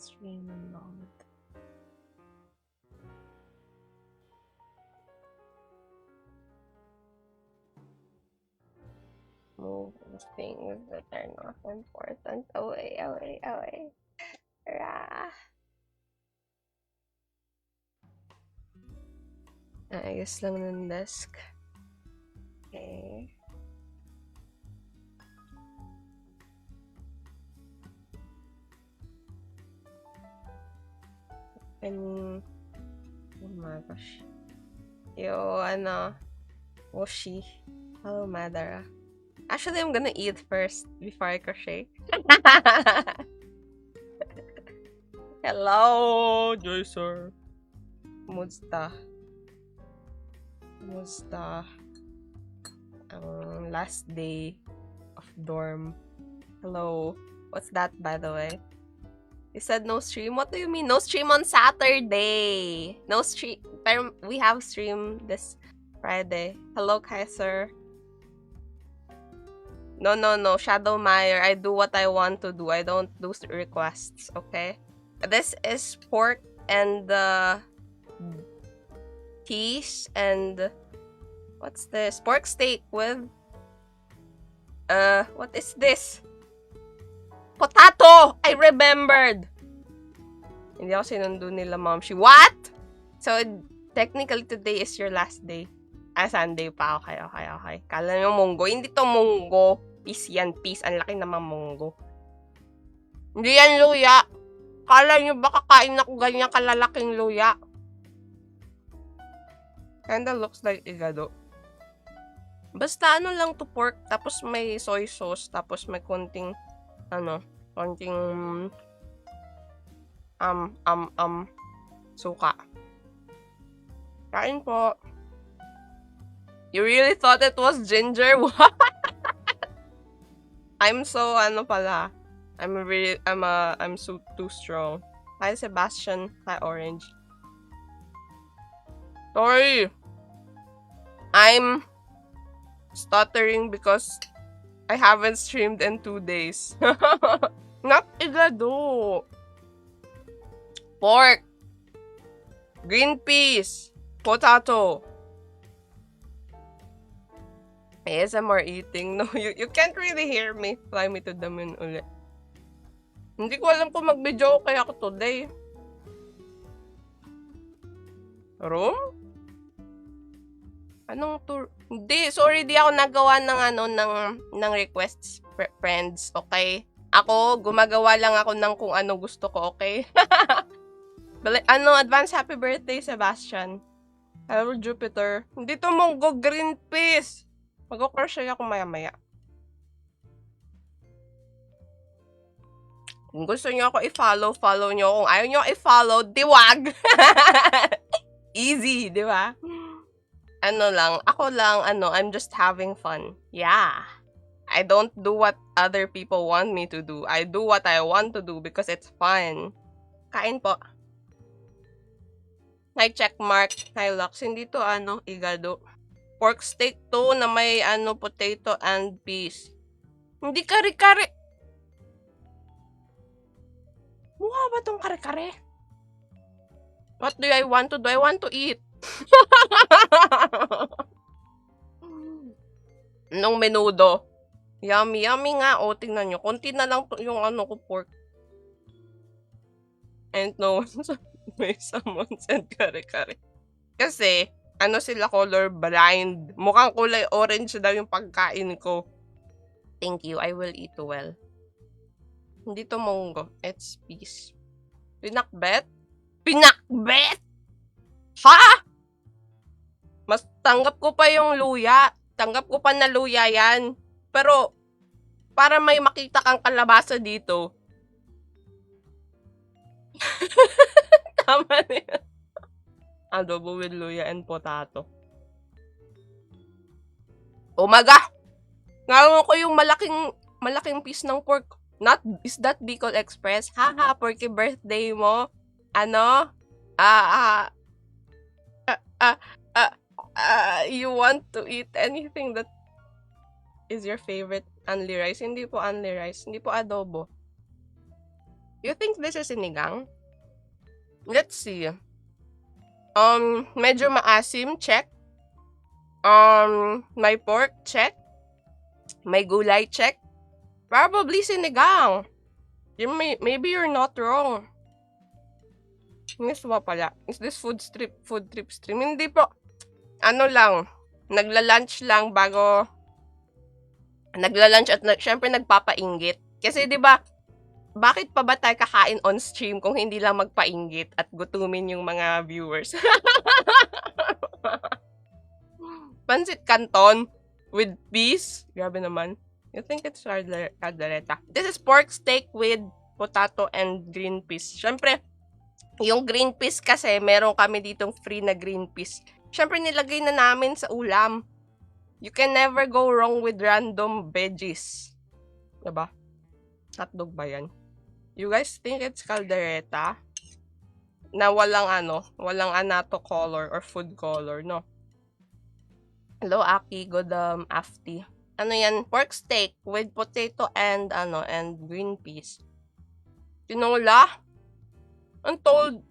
Stream mode. Move things that are not important away, away, away. Rah. Ayos lang ng desk. Okay. And, oh my gosh. Yo, Woshi. Hello, Madara. Actually, I'm gonna eat first before I crochet. Hello, Joycer. Kumusta? Kumusta? Ang last day of dorm. Hello. What's that, by the way? You said no stream? What do you mean? No stream on Saturday. No stream. Pero we have stream this Friday. Hello, Kaiser. No. Shadow Meyer. I do what I want to do. I don't do requests, okay? This is pork and cheese and what's this? Pork steak with what is this? Potato! I remembered! Hindi ako sinundo nila, Mom. What? So, technically, today is your last day. Sunday pa. Okay. Kala nyo munggo. Hindi to munggo. Peace yan, peace. Ang laki naman munggo. Hindi yan luya. Kala nyo ba kakain ako ganyan kalalaking luya? Kinda looks like igado. Basta lang to pork. Tapos may soy sauce. Tapos may konting suka. Kain po. You really thought it was ginger? What? I'm so pala. I'm so too strong. Hi Sebastian. Hi Orange. Sorry. I'm stuttering because I haven't streamed in 2 days. Not igado. Pork. Green peas. Potato. ASMR eating. No, you can't really hear me. Fly me to the moon ulit. Hindi ko alam kung mag-video kaya ako today. Room? Anong tour? Hindi, sorry, di ako nagawa ng requests, friends, okay? Ako, gumagawa lang ako ng kung ano gusto ko, okay? Advance happy birthday, Sebastian. Hello, Jupiter. Hindi to munggo, green peas. Mag-crochet ako maya-maya. Kung gusto niyo ako i-follow, follow niyo. Kung ayaw niyo i-follow, diwag. Easy, di ba? I'm just having fun. Yeah. I don't do what other people want me to do. I do what I want to do because it's fun. Kain po. Hi, checkmark. Hi, Lux. Hindi to, igado. Pork steak to na may, potato and peas. Hindi kare-kare. Mukha ba tong kare-kare? What do I want to do? I want to eat. Nung menudo. Yummy nga. O, tingnan nyo. Konti na lang to yung ko pork. And no, may salmon and kare-kare. Kasi, sila color blind. Mukhang kulay orange daw yung pagkain ko. Thank you. I will eat well. Hindi to munggo. It's peas. Pinakbet? Pinakbet? Ha? Mas tanggap ko pa yung luya. Tanggap ko pa na luya yan. Pero, para may makita kang kalabasa dito. Tama na yan. Adobo with luya and potato. Umaga! Ngayon ko yung malaking piece ng pork. Is that Bicol Express? Haha, porky birthday mo. You want to eat anything that is your favorite only rice? Hindi po only rice. Hindi po adobo. You think this is sinigang? Let's see. Medyo maasim, check. May pork, check. May gulay, check. Probably sinigang. Maybe you're not wrong. Miss mo pala. Is this food trip stream? Hindi po. Ano lang. Nagla-lunch lang bago. Nagla-lunch at syempre nagpapainggit. Kasi 'di ba? Bakit pa ba tayo kakain on stream kung hindi lang magpainggit at gutumin yung mga viewers? Pansit canton with peas. Grabe naman. You think it's caldereta? This is pork steak with potato and green peas. Syempre, yung green peas kasi, meron kami ditong free na green peas. Syempre, nilagay na namin sa ulam. You can never go wrong with random veggies. Diba? Hotdog ba yan? You guys think it's caldereta? Na walang anato color or food color, no? Hello, Aki. Good afti. Ano yan? Pork steak with potato and green peas. Tinola? And told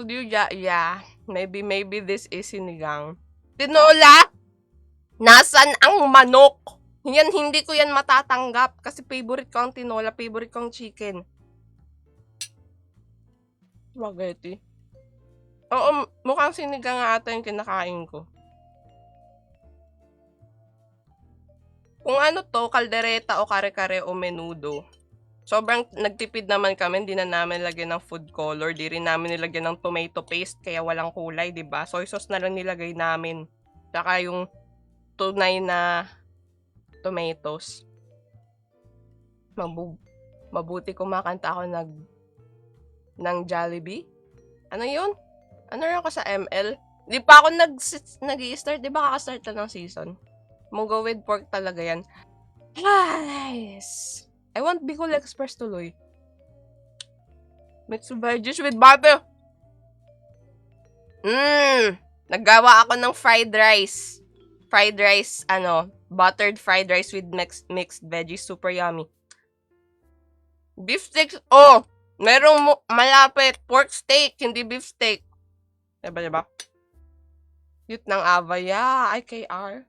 you, yeah. Maybe this is sinigang. Tinola? Nasaan ang manok? Hindi ko yan matatanggap kasi favorite ko ang tinola, favorite ko ang chicken. Spaghetti. Oo, mukhang sinigang nga ata yung kinakain ko. Kung ano to, kaldereta o kare-kare o menudo. Sobrang nagtipid naman kami, hindi na namin lagyan ng food color, di rin namin nilagyan ng tomato paste kaya walang kulay, 'di ba? Soy sauce na lang nilagay namin. Tsaka yung tunay na tomatoes. Mabuti kumakanta ako ng Jollibee. Ano 'yun? Ano rin ako sa ML? Di pa ako nag-i-start, di ba kaka-start na ng season? Munggo with pork talaga yan. Nice! I want Bicol Express tuloy. Mixed veggies with butter. Naggawa ako ng fried rice. Fried rice, buttered fried rice with mixed veggies. Super yummy. Beef steak, merong malapit. Pork steak, hindi beef steak. Diba? Cute ng Ava. Yeah, IKR.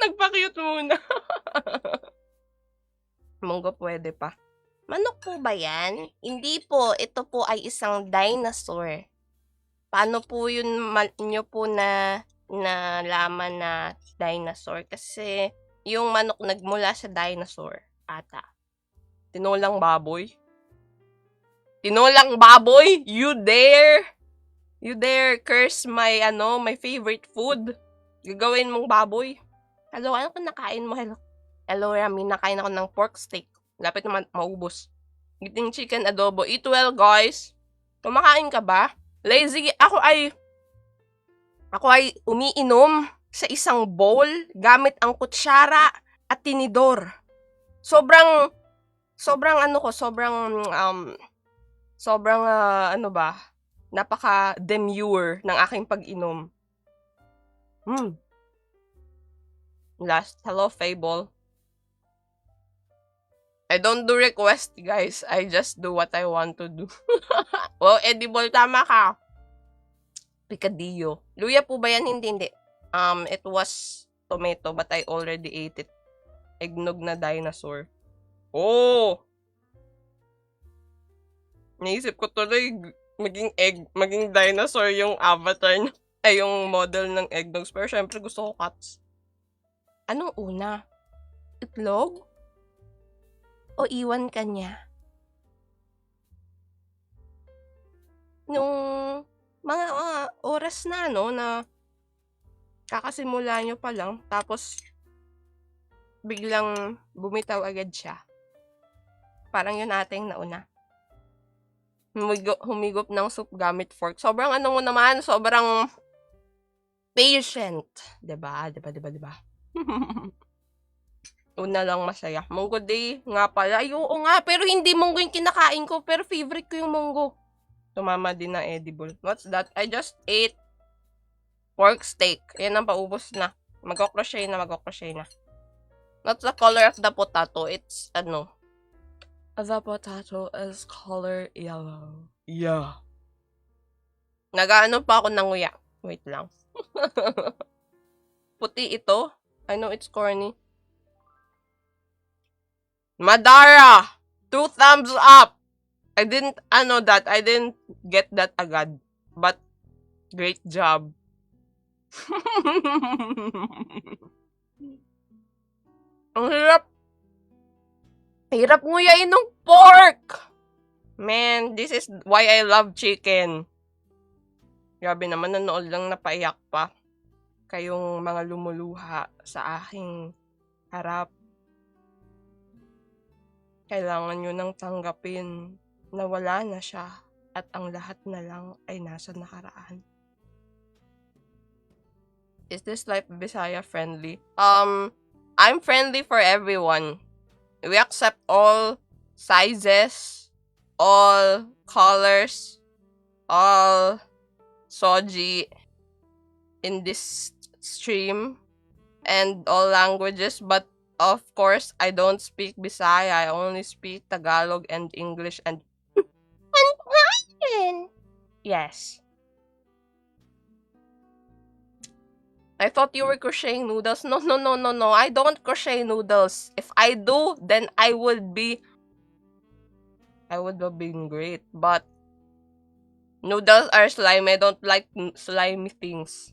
Nagpa-cute muna. Munggo pwede pa. Manok po ba yan? Hindi po. Ito po ay isang dinosaur. Paano po yun nyo po nalaman na dinosaur? Kasi yung manok nagmula sa dinosaur ata. Tinolang baboy? Tinolang baboy? You dare? You dare curse my favorite food? Gagawin mong baboy? Hello, ano kung nakain mo? Hello, Rami, nakain ako ng pork steak. Lapit naman maubos. Eating chicken adobo. Eat well, guys. Kumakain ka ba? Lazy. Ako ay umiinom sa isang bowl gamit ang kutsara at tinidor. Sobrang napaka-demure ng aking pag-inom. Last, hello, Fable. I don't do request, guys. I just do what I want to do. Wow, edible, tama ka. Picadillo. Luya po ba yan? Hindi. It was tomato, but I already ate it. Eggnog na dinosaur. Oh! Naisip ko tuloy, maging dinosaur yung avatar ay yung model ng eggnogs. Pero syempre gusto ko cats. Anong una? Itlog? O iwan ka niya? Nung mga oras na, na kakasimula nyo pa lang, tapos biglang bumitaw agad siya. Parang yun ating nauna. Humigop ng soup gamit fork. Sobrang sobrang patient. Diba? Una lang masaya. Munggo day nga pala. Ay, oo nga, pero hindi munggo yung kinakain ko. Pero favorite ko yung munggo. Tumama din na edible. What's that? I just ate pork steak. Yan ang paubos na. Mag-crochet na. Not the color of the potato. It's, ano. The potato is color yellow. Yeah. Nagaano pa ako ng nguya. Wait lang. Puti ito. I know it's corny. Madara! 2 thumbs up! I didn't get that agad. But, great job. Ang hirap. Hirap nguyain ng pork! Man, this is why I love chicken. Grabe naman, nanood lang napaiyak pa. Kayong mga lumuluha sa aking harap. Kailangan nyo nang tanggapin na wala na siya at ang lahat na lang ay nasa nakaraan. Is this life Bisaya friendly? I'm friendly for everyone. We accept all sizes, all colors, all soji in this stream, and all languages, but of course, I don't speak Bisaya. I only speak Tagalog and English and yes. I thought you were crocheting noodles. No. I don't crochet noodles. If I do, then I would have been great. But noodles are slimy. I don't like slimy things.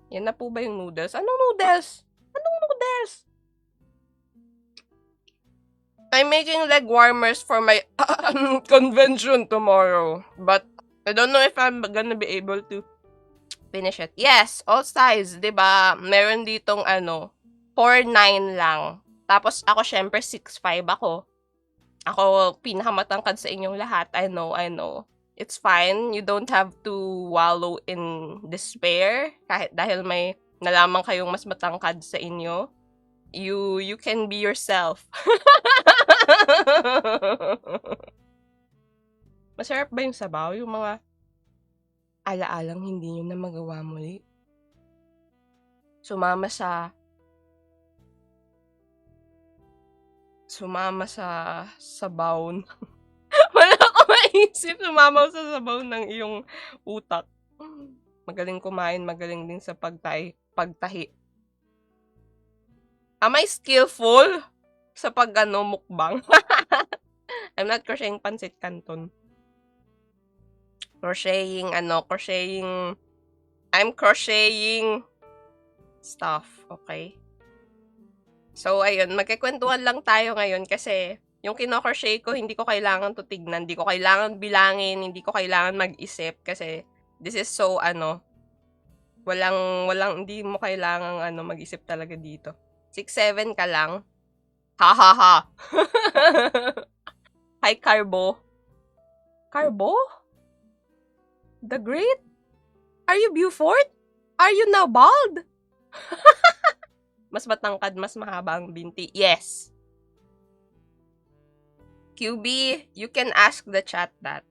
Yan na po ba yung noodles? Anong noodles? I'm making leg warmers for my convention tomorrow. But I don't know if I'm gonna be able to finish it. Yes, all size, 'di ba? Meron ditong 4'9" lang. Tapos ako syempre 6'5" ako. Ako pinakamatangkad sa inyong lahat. I know. It's fine. You don't have to wallow in despair kahit dahil may nalaman kayong mas matangkad sa inyo. You can be yourself. Masarap ba yung sabaw? Yung mga alaalang hindi nyo na magawa muli. Sumama sa sabaw. Wala ko maisip. Sumama sa sabaw ng iyong utak. Magaling kumain, magaling din sa pagtahi. Am I skillful sa mukbang? I'm not crocheting pancit canton. I'm crocheting stuff, okay? So, ayun, magkikwentuhan lang tayo ngayon kasi yung kino-crochet ko, hindi ko kailangan tignan, hindi ko kailangan bilangin, hindi ko kailangan mag-isip kasi this is so, hindi mo kailangan mag-isip talaga dito. 6'7" ka lang. Ha ha ha. Hi, Carbo. Carbo? The Great? Are you Beaufort? Are you now bald? Mas matangkad, mas mahaba ang binti. Yes. QB, you can ask the chat that.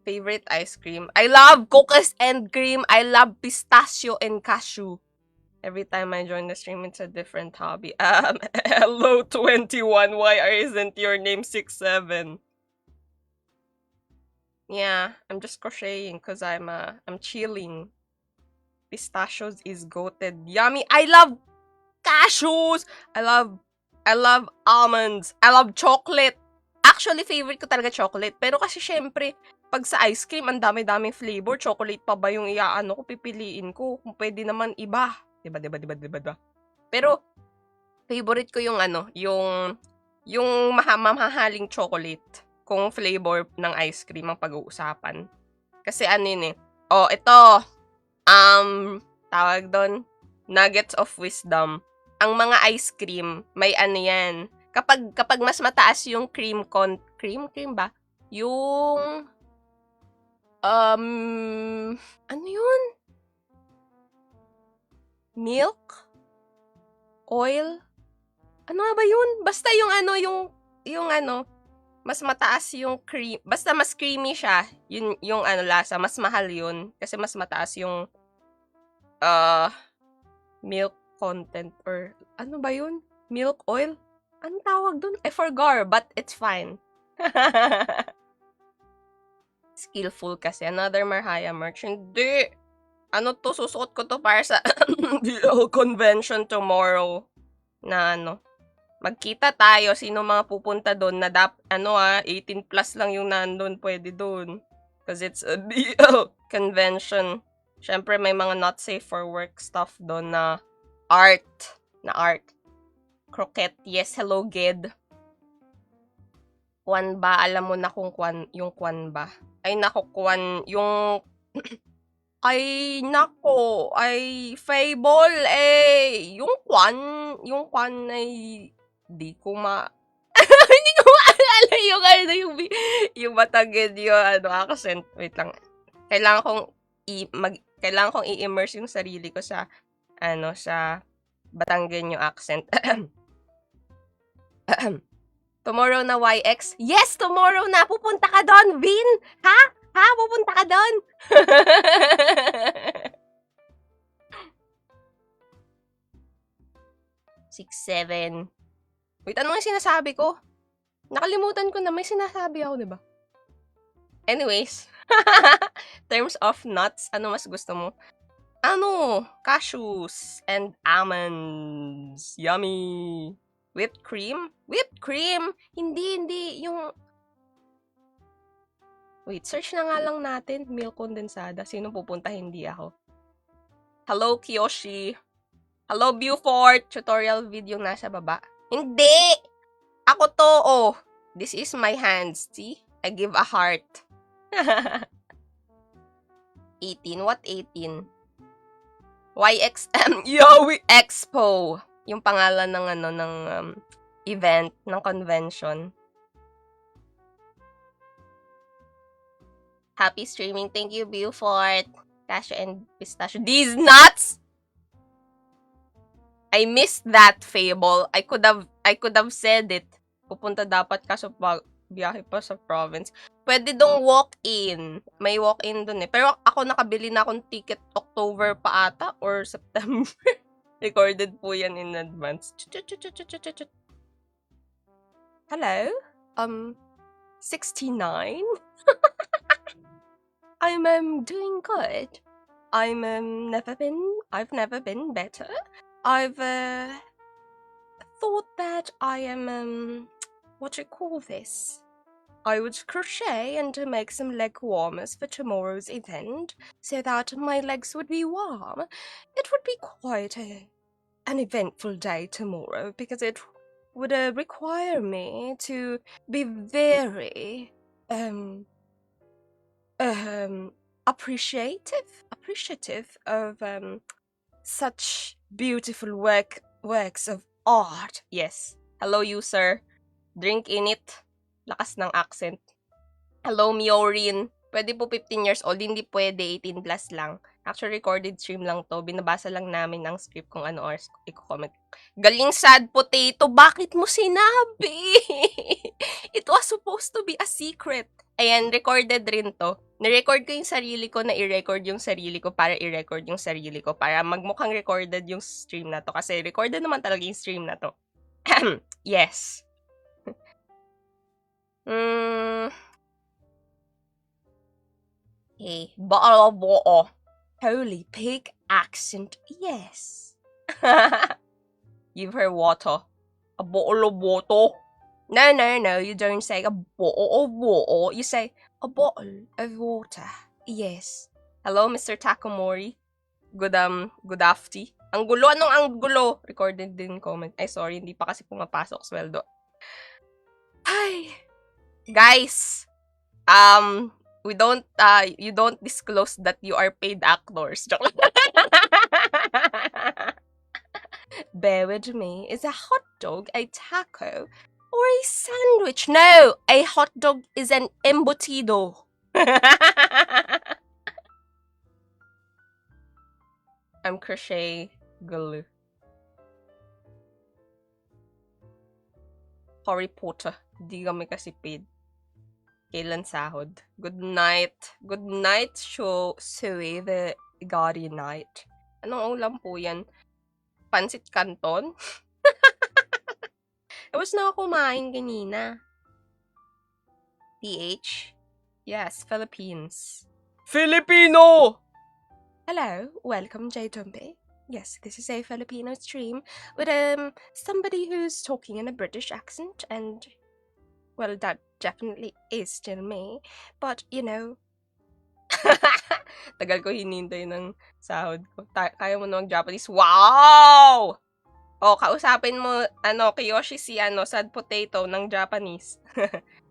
Favorite ice cream? I love cookies and cream. I love pistachio and cashew. Every time I join the stream, it's a different hobby. Hello, 21. Why isn't your name 6'7"? Yeah, I'm just crocheting because I'm chilling. Pistachios is goated. Yummy. I love cashews. I love almonds. I love chocolate. Actually, favorite ko talaga chocolate. Pero kasi syempre, pag sa ice cream, ang dami-daming flavor. Chocolate pa ba yung pipiliin ko? Kung pwede naman iba. Diba? Pero, favorite ko yung yung mamahaling chocolate. Kung flavor ng ice cream ang pag-uusapan. Kasi ito, tawag doon, nuggets of wisdom. Ang mga ice cream, may yan. Kapag mas mataas yung cream ba? Yung, yun? Milk? Oil? Ano nga ba yun? Basta yung mas mataas yung cream. Basta mas creamy siya. Yung lasa, mas mahal yun. Kasi mas mataas yung milk content or ano ba yun? Milk oil? Anong tawag dun? I forgot, but it's fine. Skillful kasi. Another Marhaya merch. Hindi. Ano to? Susuot ko to para sa convention tomorrow. Na ano. Magkita tayo. Sino mga pupunta doon na 18 plus lang yung nandun. Pwede doon. Because it's a DL convention. Syempre may mga not safe for work stuff doon na art. Croquette. Yes, hello, Ged. Kwan ba? Alam mo na kung yung kwan ba? Ay, nako, kwan. Yung... ay, nako. Ay, Fable, eh. Yung kwan ay... Di ko hindi ko maalala yung Batagid yung accent. Wait lang. Kailangan kong i-immerse yung sarili ko sa sa Batanggenyo accent. Tomorrow na YX? Yes, tomorrow na. Pupunta ka doon, Vin. Ha? Pupunta ka doon? 6-7. Wait, ano yung sinasabi ko? Nakalimutan ko na may sinasabi ako, di ba? Anyways. Terms of nuts, ano mas gusto mo? Cashews and almonds. Yummy. Whipped cream? Whipped cream? Hindi. Yung... Wait, search na nga lang natin. Milk condensada. Sino pupunta? Hindi ako. Hello, Kiyoshi. Hello, Beaufort. Tutorial video nasa baba. Hindi! Ako to, oh. This is my hands. See? I give a heart. 18. What 18? YXM. Yowie Expo. Yung pangalan ng event, ng convention. Happy streaming. Thank you, Beaufort. Cashew and pistachio. These nuts! I missed that, Fable. I could have said it. Pupunta dapat kaso biyahe pa sa province. Pwede dong walk-in. May walk-in dun eh. Pero ako nakabili na akong ticket October pa ata or September. Recorded po yan in advance. Hello? 69? I'm doing good. I've never been better. I've thought that I am what do you call this? I would crochet and make some leg warmers for tomorrow's event so that my legs would be warm. It would be quite an eventful day tomorrow because it would require me to be very appreciative of such beautiful works of art. Yes. Hello, user. Drink in it. Lakas ng accent. Hello, Miorin. Pwede po 15 years old. Hindi pwede. 18 plus lang. Actually, recorded stream lang to. Binabasa lang namin ang script kung ano or i-comment. Galing sad potato. Bakit mo sinabi? It was supposed to be a secret. Ayan, recorded rin to. Nirecord ko yung sarili ko na i-record yung sarili ko para i-record yung sarili ko para magmukhang recorded yung stream na to. Kasi recorded naman talaga yung stream na to. Yes. Hey, boo. Holy pig accent, yes. Give her water. A bottle of water. No, you don't say a bottle of water. You say a bottle of water. Yes. Hello, Mr. Takamori. Good afternoon. Ang gulo, ang gulo? Recorded din comment. Ay, sorry, hindi pa kasi pumapasok sweldo. Ay. Guys, you don't disclose that you are paid actors. Joke lang. Bear with me. Is a hot dog a taco or a sandwich? No, a hot dog is an embutido. I'm crochet glue. Harry Potter. Di kami kasi paid. Kailan sahod? Good night. Good night, Sui, the Guardian Knight. Anong ulam po yan? pancit canton? Tapos na ako kumain kanina. PH? Yes, Philippines. Filipino! Hello, welcome J-Tumbe. Yes, this is a Filipino stream with somebody who's talking in a British accent and well, that definitely is still me. But, you know, tagal ko hinintay ng sahod ko. Kaya mo na mag-Japanese. Wow! O, kausapin mo, Kiyoshi si, sad potato ng Japanese.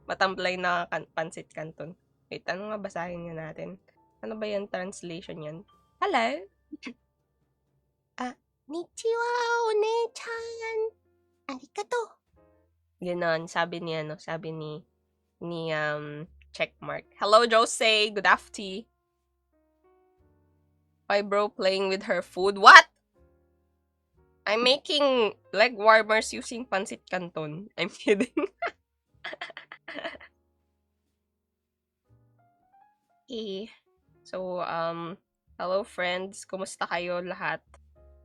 Matamplay na pancit canton. Wait, ano nga basahin nga natin? Ano ba yan? Translation yan? Hello? Konnichiwa, one-chan. Arigato. Ganon, sabi ni Checkmark. Hello, Jose. Good afternoon. My bro playing with her food. What? I'm making leg warmers using pancit canton. I'm kidding. Okay. So, hello friends. Kumusta kayo lahat?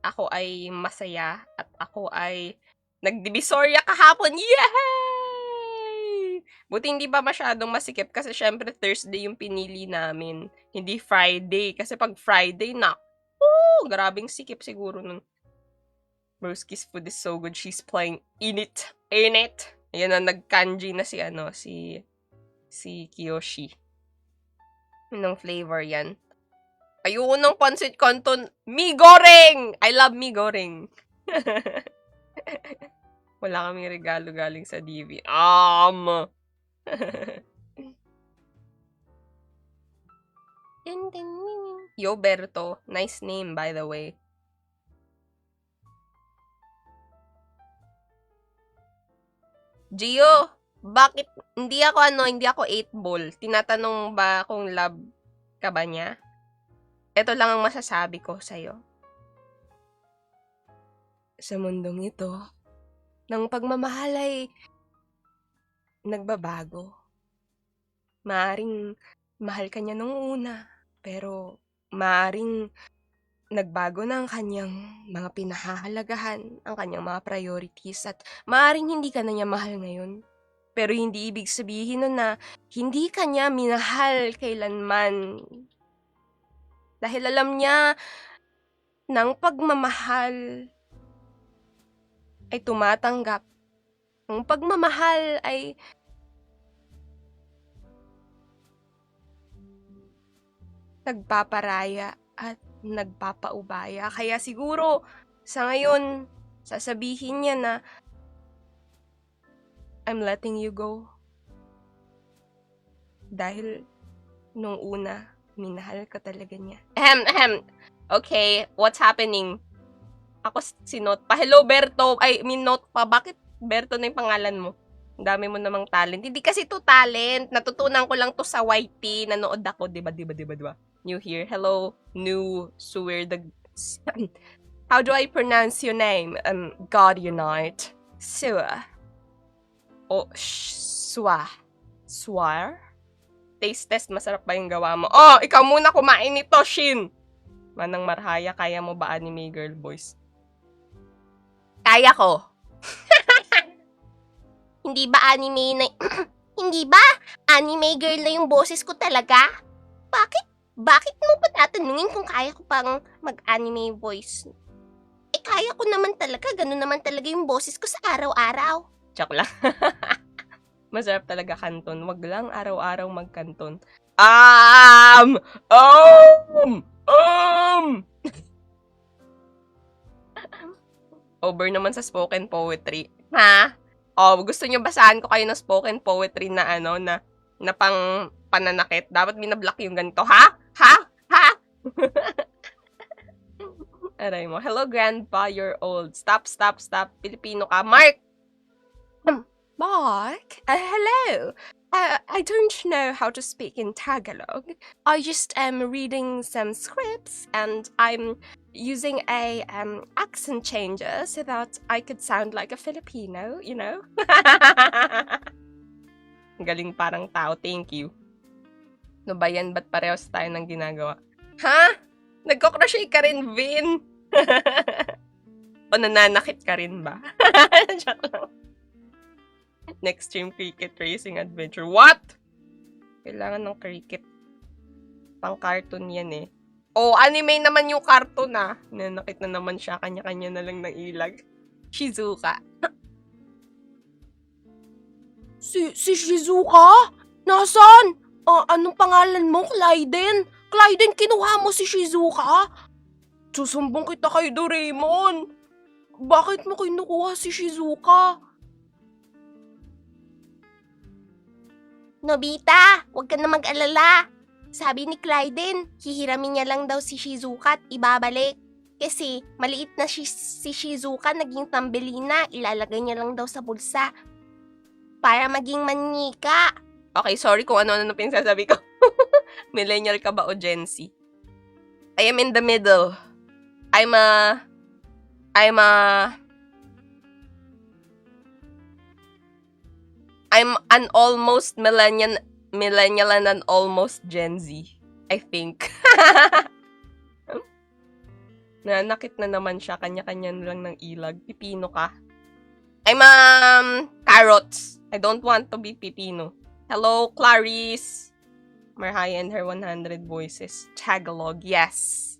Ako ay masaya at ako ay nagdivisoria kahapon. Yay! Buti hindi ba masyadong masikip kasi syempre Thursday yung pinili namin. Hindi Friday. Kasi pag Friday, grabing sikip siguro nun. Broski's food is so good. She's playing in it. Ayan na, nag-kanji na si Kiyoshi. Anong flavor yan? Ayoko ng pancit canton. Mi goreng! I love mi goreng. Wala kaming regalo galing sa DV. Yoberto. Nice name, by the way. Gio, bakit hindi ako 8 ball? Tinatanong ba kung love ka ba niya? Ito lang ang masasabi ko sa'yo. Sa mundong ito, ng pagmamahal ay nagbabago. Maaring mahal ka niya nung una, pero maaring nagbago na ang kanyang mga pinahahalagahan, ang kanyang mga priorities, at maaring hindi ka na niya mahal ngayon. Pero hindi ibig sabihin nun na hindi ka niya minahal kailanman. Dahil alam niya ng pagmamahal ay tumatanggap. Ang pagmamahal ay nagpaparaya at nagpapaubaya. Kaya siguro sa ngayon, sasabihin niya na I'm letting you go. Dahil nung una, minahal ka talaga niya. Okay, what's happening? Ako si Note pa. Hello, Berto. Note pa. Bakit Berto na yung pangalan mo? Ang dami mo namang talent. Hindi kasi to talent. Natutunan ko lang to sa YT. Nanood ako. Diba? New here. Hello, new Suwer the... How do I pronounce your name? God Unite. Suwa. Swar? Taste test, masarap ba yung gawa mo? Oh, ikaw muna kumain nito, Shin! Manang Marhaya, kaya mo ba anime girl voice? Kaya ko. Hindi ba anime na... Hindi ba? Anime girl na yung boses ko talaga? Bakit mo pa tatanungin kung kaya ko pang mag-anime voice? Kaya ko naman talaga. Ganun naman talaga yung boses ko sa araw-araw. Joke lang. Masarap talaga kanton. Wag lang araw-araw magkanton. Over naman sa spoken poetry. Ha? Oh, gusto nyo basahan ko kayo ng spoken poetry na na pang pananakit. Dapat binablock yung ganito. Ha? Aray mo. Hello, grandpa, you're old. Stop. Pilipino ka. Mark! Mark? Hello. I don't know how to speak in Tagalog. I just am reading some scripts and I'm using a accent changer so that I could sound like a Filipino, you know? Galing parang tao. Thank you. No ba yan? Ba't parehas tayo ng ginagawa? Ha? Nagko-crochet ka rin, Vin? O nananakit ka rin ba? Joke lang. Next stream, cricket racing adventure. What? Kailangan ng cricket. Pang-cartoon yan eh. Oh, anime naman yung cartoon ah. Nanakit na naman siya. Kanya-kanya na lang ng ilag. Shizuka. Si Shizuka? Nasaan? Anong pangalan mo, Clyden? Clyden, kinuha mo si Shizuka? Susumbong kita kay Doraemon. Bakit mo kinukuha si Shizuka? Nobita, huwag ka na mag-alala. Sabi ni Clyden, hihiramin niya lang daw si Shizuka at ibabalik. Kasi maliit na si Shizuka naging tambelina, ilalagay niya lang daw sa bulsa. Para maging manika. Okay, sorry kung ano-ano na pinagsasabi ko. Millennial ka ba o Gen Z? I am in the middle. I'm an almost millennial and an almost Gen Z. I think. Nanakit na naman siya. Kanya-kanya na lang ng ilag. Pipino ka. I'm carrots. I don't want to be Pipino. Hello, Clarice. Marhaya and her 100 voices. Tagalog, yes.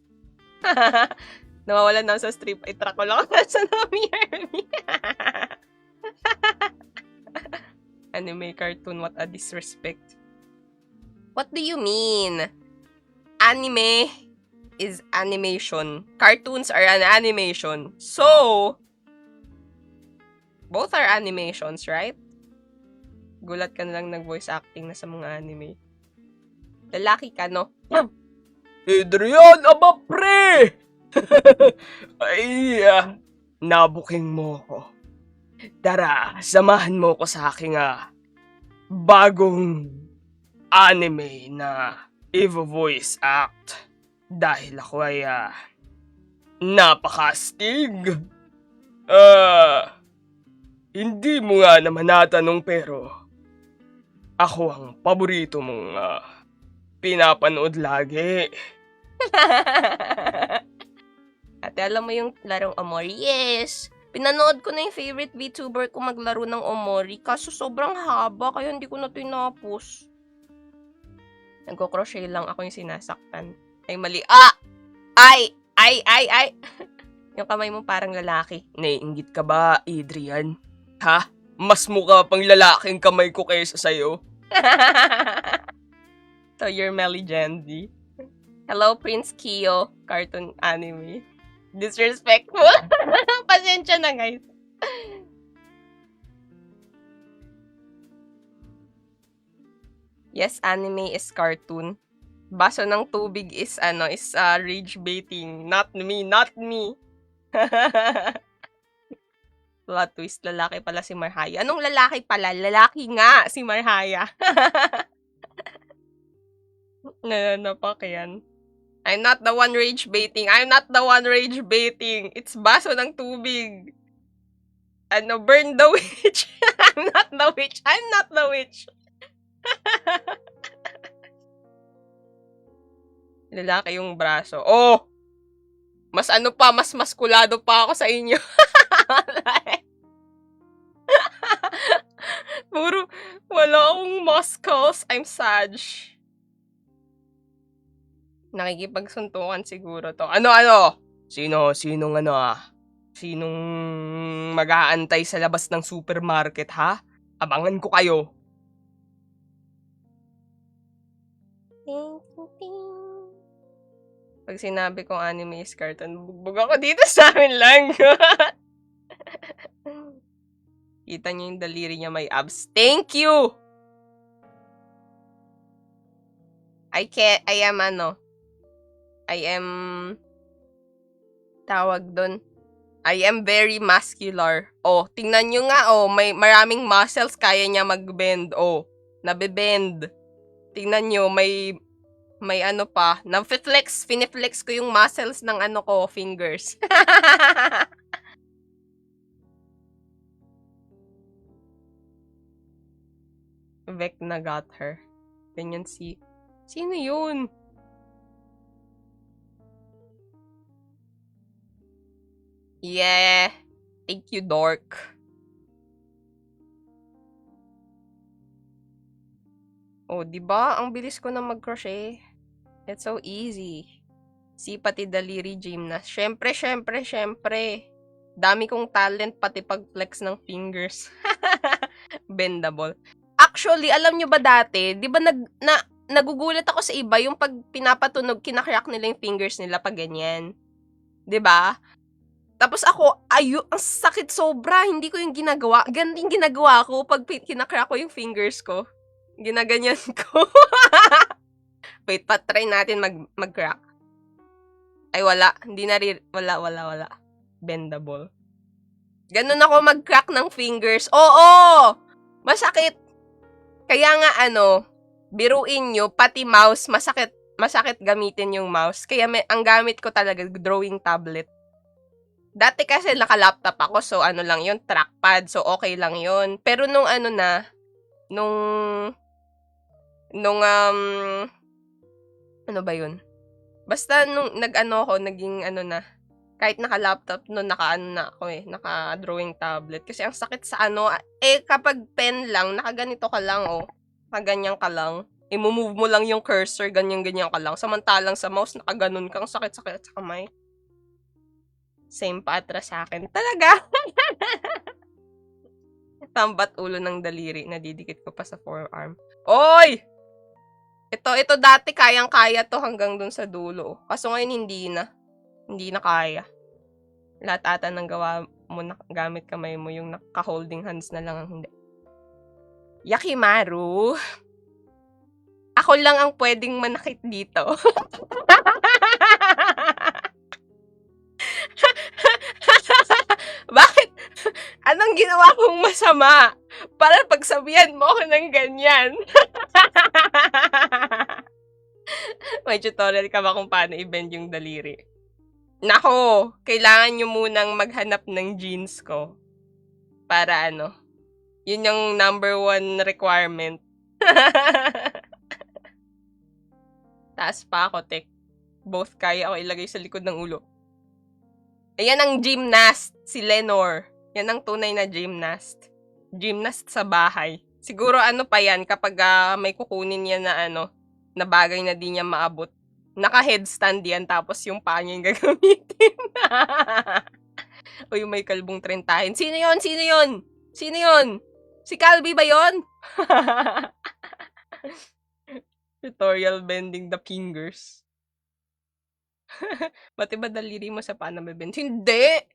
Nawawala na sa strip. Itra ko lang sa Nami Hermie. Anime cartoon, what a disrespect. What do you mean? Anime is animation. Cartoons are an animation. So, both are animations, right? Gulat ka na lang nag-voice acting na sa mga anime. Lalaki ka, no? Adrian, aba pre! Ay, nabuking mo ko. Tara, samahan mo ko sa aking bagong anime na i-voice act. Dahil ako ay napakastig. Hindi mo nga naman natanong pero ako ang paborito mong pinapanood lagi. Ate, alam mo yung larong Omori? Yes! Pinanood ko na yung favorite VTuber ko maglaro ng Omori. Kaso sobrang haba, kaya hindi ko na tinapos. Nagko-crochet lang ako yung sinasaktan. Ay, mali. Ay! Yung kamay mo parang lalaki. Naiinggit ka ba, Adrian? Ha? Mas mukha pang lalaking kamay ko kaysa sa'yo. So, you're Melly Jandy. Hello, Prince Kyo. Cartoon anime. Disrespectful. Pasensya na, guys. Yes, anime is cartoon. Baso ng tubig is rage baiting. Not me. Plot twist, lalaki pala si Marhaya. Anong lalaki pala? Lalaki nga si Marhaya. Nanapak yan. I'm not the one rage baiting. It's baso ng tubig. Burn the witch. I'm not the witch. Lalaki yung braso. Oh! Mas maskulado pa ako sa inyo. Puro, wala akong muscles. I'm Sag. Nakikipagsuntukan siguro to. Ano? Sinong mag-aantay sa labas ng supermarket, ha? Abangan ko kayo. Pag sinabi kong anime is cartoon, bugbog ako dito sa amin lang. Kita niyo yung daliri niya may abs. Thank you! I am very muscular. Oh, tingnan nyo nga, may maraming muscles, kaya niya mag-bend. Oh, nabe-bend. Tingnan nyo, may finiflex ko yung muscles ng fingers. Vecna got her. Ganyan sino yun? Yeah. Thank you, dork. Oh, di ba? Ang bilis ko na mag-crochet. It's so easy. Si pati daliri gymnast. Syempre. Dami kong talent pati pag-flex ng fingers. Bendable. Actually, alam nyo ba dati, di ba nagugulat ako sa iba yung pag pinapatunog, kinakrak nila yung fingers nila pag ganyan. Di ba? Tapos ako, ang sakit sobra, hindi ko yung ginagawa. Ganun yung ginagawa ko pag kinakrak ko yung fingers ko. Ginaganyan ko. Wait, try natin mag-crack. Ay, wala. Hindi na wala. Bendable. Ganun ako mag-crack ng fingers. Oo! Masakit. Kaya nga biruin nyo, pati mouse, masakit gamitin yung mouse. Kaya ang gamit ko talaga, drawing tablet. Dati kasi naka-laptop ako, so lang yun, trackpad. So, okay lang yun. Pero nung ano ba yun? Basta nung naging kahit naka-laptop nun, naka-drawing tablet. Kasi ang sakit sa kapag pen lang, nakaganito ka lang, nakaganyan ka lang. I-move mo lang yung cursor, ganyan-ganyan ka lang. Samantalang sa mouse, nakaganon kang sakit-sakit sa kamay. Same pa atras sa akin. Talaga? Tambat ulo ng daliri, nadidikit ko pa sa forearm. Oy! Ito dati kayang-kaya to hanggang dun sa dulo. Kaso ngayon hindi na kaya. Lahat ata ng gawa mo gamit kamay mo, yung naka-holding hands na lang ang hindi. Yakimaru. Ako lang ang pwedeng manakit dito. Bakit? Anong ginawa kong masama? Para pagsabihan mo ako ng ganyan. May tutorial ka ba kung paano i-bend yung daliri? Nako, kailangan nyo munang maghanap ng jeans ko. Para yun yung number 1 requirement. Taas pa ako, tek. Both kaya ako ilagay sa likod ng ulo. Ayan ang gymnast, si Lenore. Yan ang tunay na gymnast. Gymnast sa bahay. Siguro pa yan kapag may kukunin yan na bagay na di niya maabot. Naka-headstand yan, tapos yung paa niya yung gagamitin. O yung may kalbong trentahin. Sino yon? Si Calby ba yon? Tutorial bending the fingers. Pati ba daliri mo sa paa na bebend? Hindi.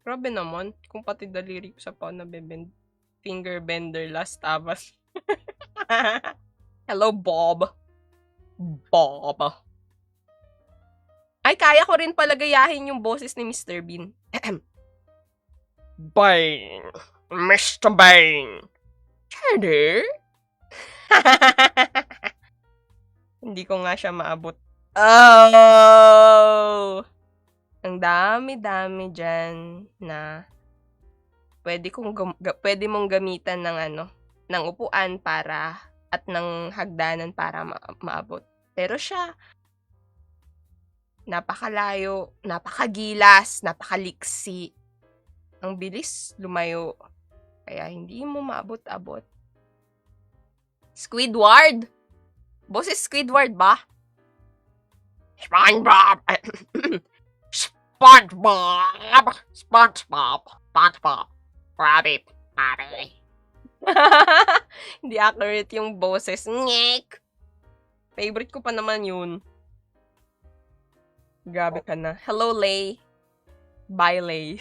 Grabe naman. Kung pati daliri ko sa paa na bebend. Finger bender last abas. Hello, Bob. Ay, kaya ko rin pala gayahin yung boses ni Mr. Bean. Bang! Mr. Bang! Cheddar? Hindi ko nga siya maabot. Oh! Ang dami-dami dyan na pwede mong gamitan ng upuan para at ng hagdanan para maabot. Pero siya, napakalayo, napakagilas, napakaliksi. Ang bilis lumayo. Kaya hindi mo maabot-abot. Squidward! Boses Squidward ba? SpongeBob! SpongeBob! Rabbit! Hindi accurate yung boses. Nyek! Favorite ko pa naman yun. Grabe ka na. Hello, Lay. Bye, Lay.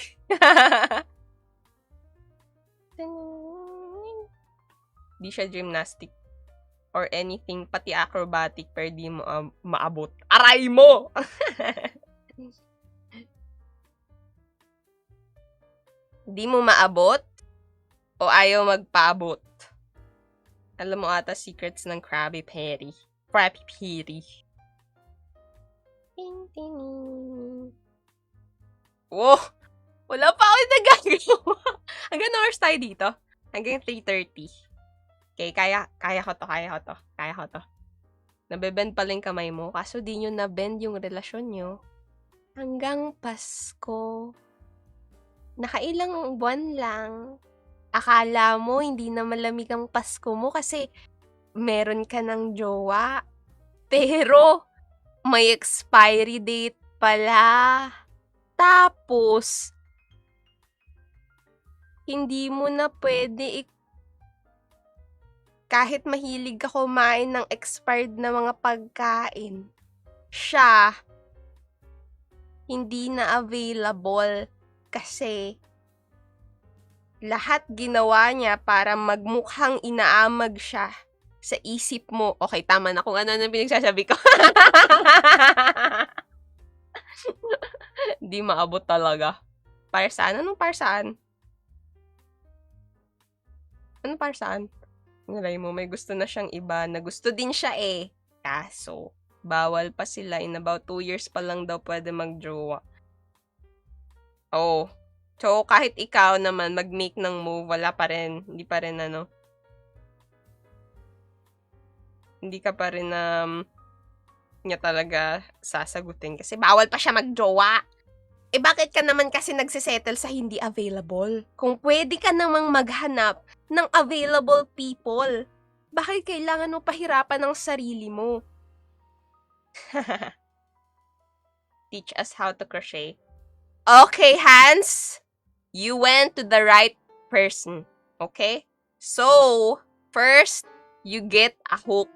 Di siya gymnastic or anything, pati acrobatic, pero di mo maabot. Aray mo! Di mo maabot? O ayaw magpaabot? Alam mo ata secrets ng Krabby Patty. Krabby Patty. Wow! Wala pa ako nagagawa. Hanggang hours tayo dito? Hanggang 3:30. Okay, kaya ko to. Nabebend pala yung kamay mo, kaso di nyo na-bend yung relasyon nyo. Hanggang Pasko. Nakailang buwan lang. Akala mo hindi na malamig ang Pasko mo kasi meron ka ng jowa. Pero may expiry date pala. Tapos, hindi mo na pwede kahit mahilig ka kumain ng expired na mga pagkain. Siya, hindi na available kasi lahat ginawa niya para magmukhang inaamag siya sa isip mo. Okay, tama na kung ano na pinagsasabi ko. Di maabot talaga. Para saan? Anong para saan? Anong para saan? Nalay mo, may gusto na siyang iba na gusto din siya eh. Kaso, bawal pa sila. In about 2 years pa lang daw pwede magjowa. Oh. So, kahit ikaw naman mag-make ng move, wala pa rin. Hindi pa rin hindi ka pa rin niya talaga sasagutin kasi bawal pa siya magjowa. Eh bakit ka naman kasi nagsisettle sa hindi available? Kung pwede ka namang maghanap ng available people, bakit kailangan mo pahirapan ng sarili mo? Teach us how to crochet. Okay, Hans. You went to the right person. Okay? So, first, you get a hook.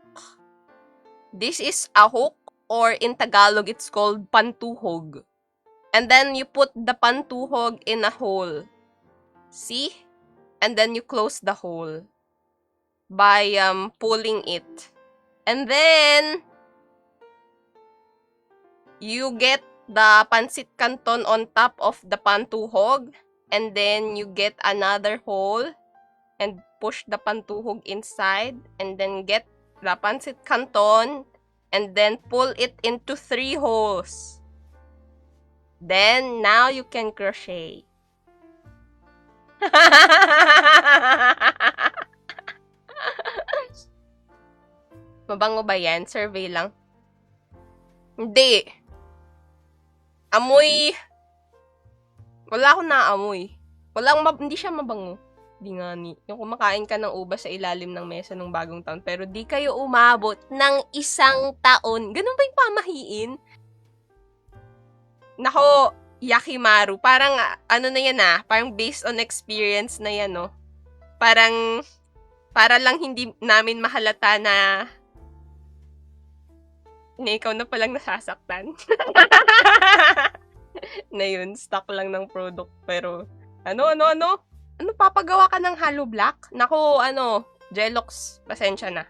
This is a hook, or in Tagalog, it's called pantuhog. And then you put the pantuhog in a hole. See? And then you close the hole by pulling it. And then you get the pancit canton on top of the pantuhog. And then you get another hole and push the pantuhog inside. And then get the pancit canton and then pull it into 3 holes. Then, now you can crochet. Mabango ba yan? Survey lang. Hindi. Amoy. Wala akong naamoy. Hindi siya mabango. Di nga ni. Yung kumakain ka ng ubas sa ilalim ng mesa ng bagong taon, pero di kayo umabot ng 1 taon. Ganun ba yung pamahiin? Nako, yakimaru. Parang, ano na yan parang based on experience na yan, no? Parang, para lang hindi namin mahalata na ikaw na palang nasasaktan. Na yun, stock lang ng product. Pero, ano papagawa ka ng hollow block? Nako, Jelox, pasensya na.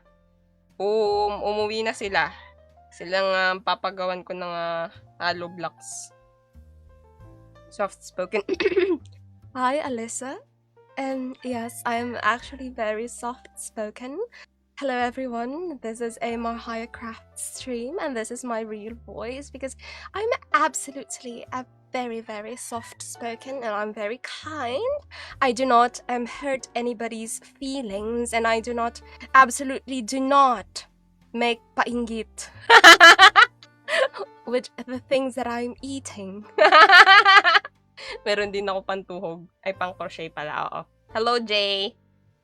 Umuwi na sila. Silang papagawan ko ng hollow blocks. Soft-spoken. Hi, Alyssa. Yes, I'm actually very soft-spoken. Hello, everyone. This is a Marhaya Craft stream, and this is my real voice because I'm absolutely a very, very soft-spoken, and I'm very kind. I do not hurt anybody's feelings, and I absolutely do not make painggit with the things that I'm eating. Meron din ako pantuhog. Ay, pang-crochet pala, oo. Hello, Jay.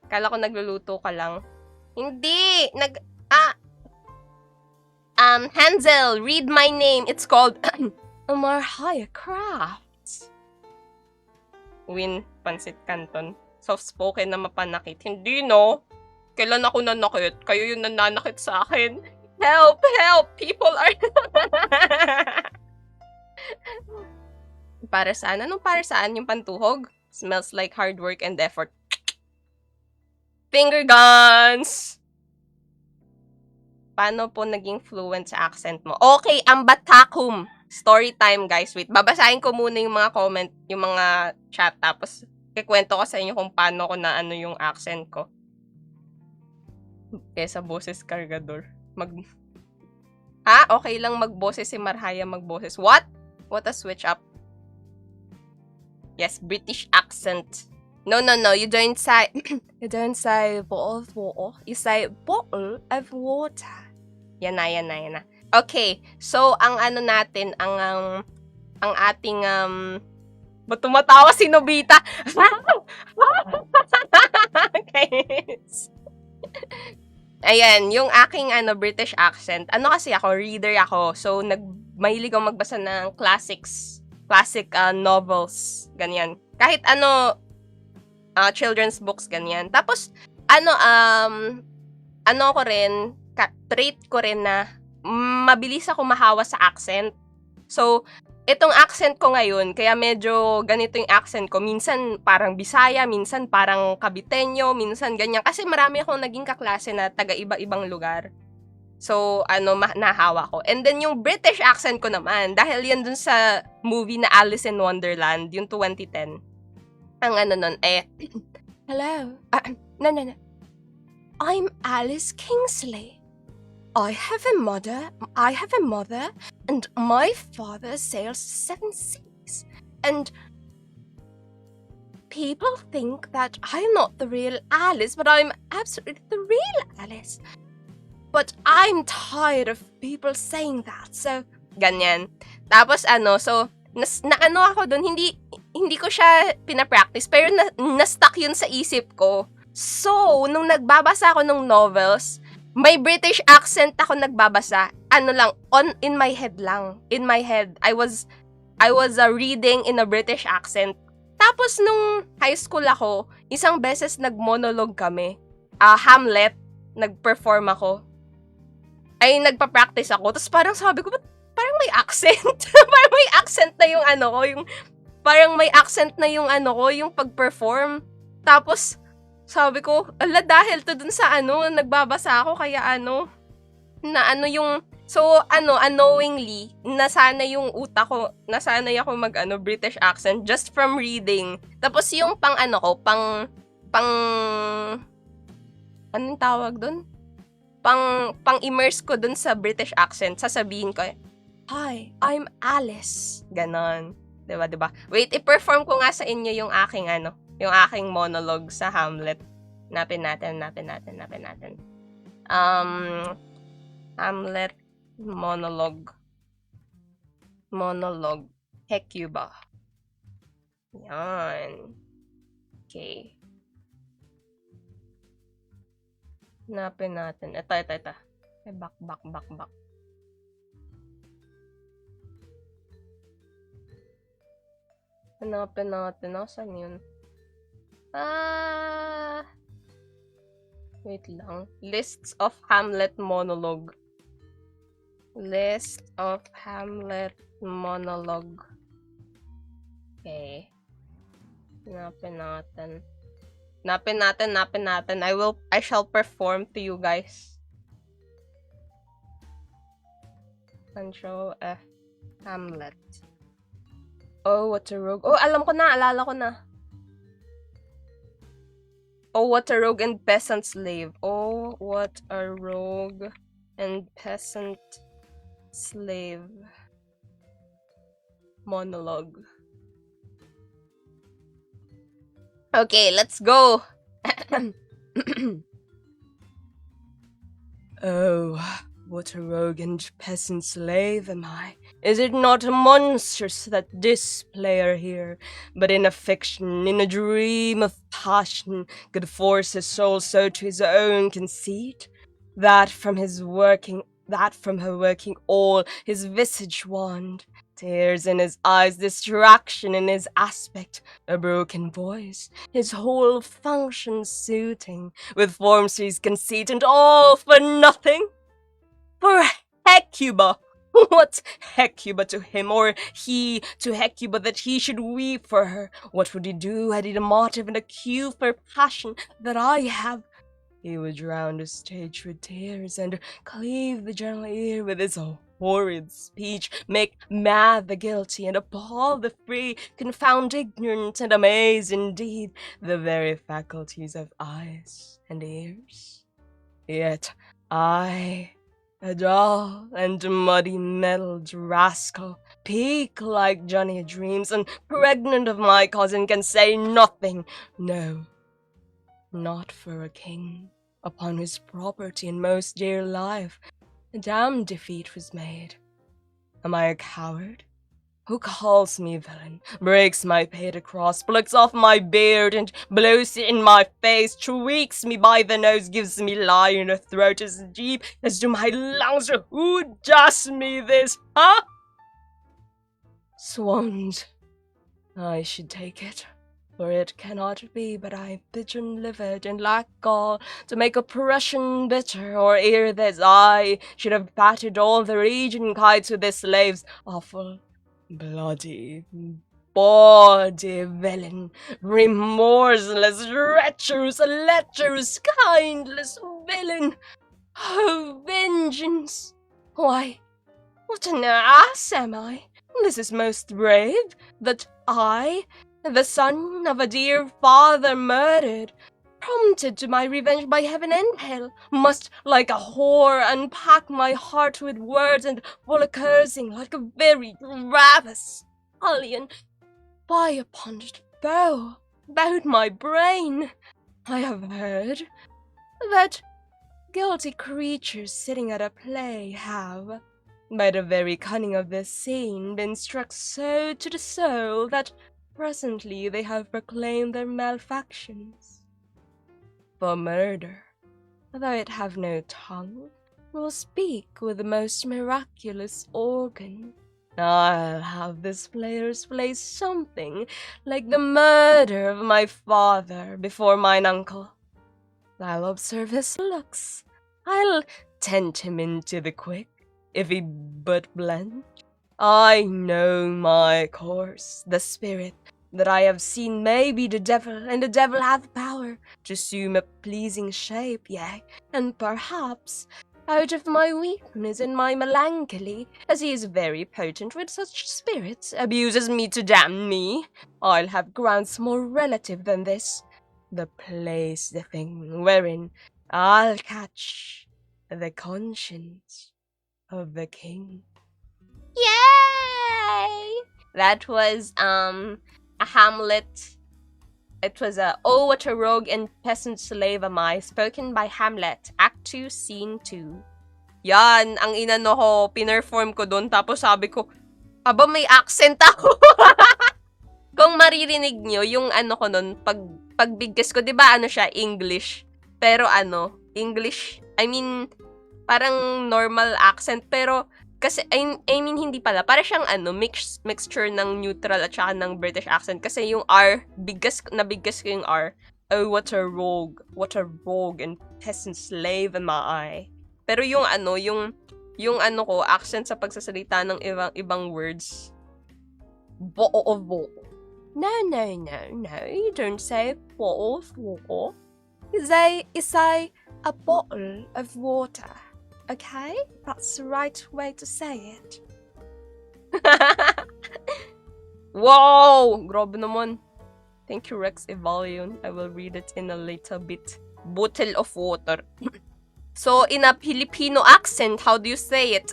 Kala ko nagluluto ka lang. Hindi! Hansel, read my name. It's called Marhaya Crafts. Win, Pancit Canton. Soft-spoken na mapanakit. Hindi, no? Kailan ako nanakit? Kayo yung nananakit sa akin. Help! Help! People are... Para saan? Anong para saan yung pantuhog? Smells like hard work and effort. Finger guns! Paano po naging fluent sa accent mo? Okay, ang Batakum. Story time, guys. Wait, babasahin ko muna yung mga comment, yung mga chat, tapos kikwento ko sa inyo kung paano ko na yung accent ko. Kesa boses kargador. Okay lang magboses si Marhaya magboses. What? What a switch up. Yes, British accent. No. You don't say bottle of water. You say bottle of water. Yan na. Okay. So, ang natin, ang ang ating, ba't tumatawa si Nobita? Guys. Ayan, yung aking British accent. Ano kasi ako, reader ako. So, mahilig ako magbasa ng classic novels, ganyan. Kahit children's books, ganyan. Tapos, ko rin, trait ko rin na mabilis ako mahawa sa accent. So, itong accent ko ngayon, kaya medyo ganito yung accent ko. Minsan parang Bisaya, minsan parang Caviteño, minsan ganyan. Kasi marami akong naging kaklase na taga iba-ibang lugar. So, nahawa ko. And then yung British accent ko naman, dahil yan dun sa movie na Alice in Wonderland, yung 2010. Ang nun, hello. No. I'm Alice Kingsley. I have a mother, and my father sails 7 seas. And people think that I'm not the real Alice, but I'm absolutely the real Alice. But I'm tired of people saying that, so ganyan. Tapos so ako dun, hindi ko siya pinapractice, pero na-stuck yun sa isip ko. So, nung nagbabasa ako ng novels, may British accent ako nagbabasa. In my head lang. In my head. I was reading in a British accent. Tapos nung high school ako, isang beses nag-monologue kami. Hamlet, nag-perform ako. Ay, nagpa-practice ako. Tapos parang sabi ko, parang may accent. Parang may accent na yung parang may accent na yung yung pag-perform. Tapos, sabi ko, dahil to dun sa nagbabasa ako, kaya unknowingly, nasanay yung utak ko, nasanay ako British accent just from reading. Tapos yung anong tawag dun? Pang-immerse ko dun sa British accent, sasabihin ko, hi, I'm Alice. Ganon. Diba? Wait, i-perform ko nga sa inyo yung aking yung aking monologue sa Hamlet. Napin natin. Hamlet monologue. Hecuba. Yan. Okay. Napin natin. Ito. Back. Hanapin natin. Nasaan yun? Wait lang. Lists of Hamlet monologue. List of Hamlet monologue. Okay. Hanapin natin. I shall perform to you guys. Control F. Hamlet. Oh, what a rogue. Oh, alala ko na. Oh, what a rogue and peasant slave. Oh, what a rogue and peasant slave. Monologue. Okay, let's go. Oh, what a rogue and peasant slave am I. Is it not monstrous that this player here, but in a fiction, in a dream of passion, could force his soul so to his own conceit, that from her working all, his visage wand, tears in his eyes, distraction in his aspect, a broken voice, his whole function suiting, with forms to his conceit, and all for nothing? For Hecuba! What Hecuba to him, or he to Hecuba, that he should weep for her? What would he do had he the motive and a cue for passion that I have? He would drown the stage with tears, and cleave the gentle ear with his horrid speech, make mad the guilty, and appall the free, confound ignorant, and amaze indeed the very faculties of eyes and ears. Yet I, a dull and muddy-mettled rascal, peak like Johnny Dreams, and pregnant of my cousin, can say nothing, no, not for a king, upon whose property and most dear life a damned defeat was made. Am I a coward? Who calls me villain, breaks my painted cross, plucks off my beard and blows it in my face, tweaks me by the nose, gives me lie in the throat as deep as to my lungs. Who does me this, huh? Swans, I should take it, for it cannot be but I pigeon-livered and lack gall to make oppression bitter, or ere this I should have patted all the region kites with this slave's awful bloody, bawdy villain, remorseless, treacherous, lecherous, kindless villain. Oh, vengeance! Why, what an ass am I! This is most brave, that I, the son of a dear father murdered, prompted to my revenge by heaven and hell, must, like a whore, unpack my heart with words and fall a cursing like a very rapacious scullion. By a punished bow about my brain. I have heard that guilty creatures sitting at a play have, by the very cunning of this scene, been struck so to the soul that presently they have proclaimed their malefactions. For murder, though it have no tongue, will speak with the most miraculous organ. I'll have this players play something like the murder of my father before mine uncle. I'll observe his looks. I'll tempt him into the quick, if he but blench. I know my course, the spirit that I have seen may be the devil, and the devil hath power to assume a pleasing shape, yea, and perhaps, out of my weakness and my melancholy, as he is very potent with such spirits, abuses me to damn me, I'll have grounds more relative than this. The place, the thing, wherein I'll catch the conscience of the king. Yay! That was, a Hamlet. It was Oh, what a rogue and peasant slave am I, spoken by Hamlet, Act 2, Scene 2. Yan, ang inano ko, pinerform ko doon, tapos sabi ko, aba may accent ako. Kung maririnig nyo, yung ano ko nun, pagbigkas ko, di ba ano siya, English? Pero ano, English, I mean, parang normal accent, pero, kasi, I mean, hindi pala, para siyang ano, mixture ng neutral at saka ng British accent, kasi yung R, nabigkas ko yung R. Oh, what a rogue and peasant slave am I. Pero yung ano, yung ano ko, accent sa pagsasalita ng ibang words, bo. No, you don't say bo. You say a bottle of water. Okay? That's the right way to say it. Wow! Grabe naman. Thank you, Rex Evalion. I will read it in a little bit. Bottle of water. So, in a Filipino accent, how do you say it?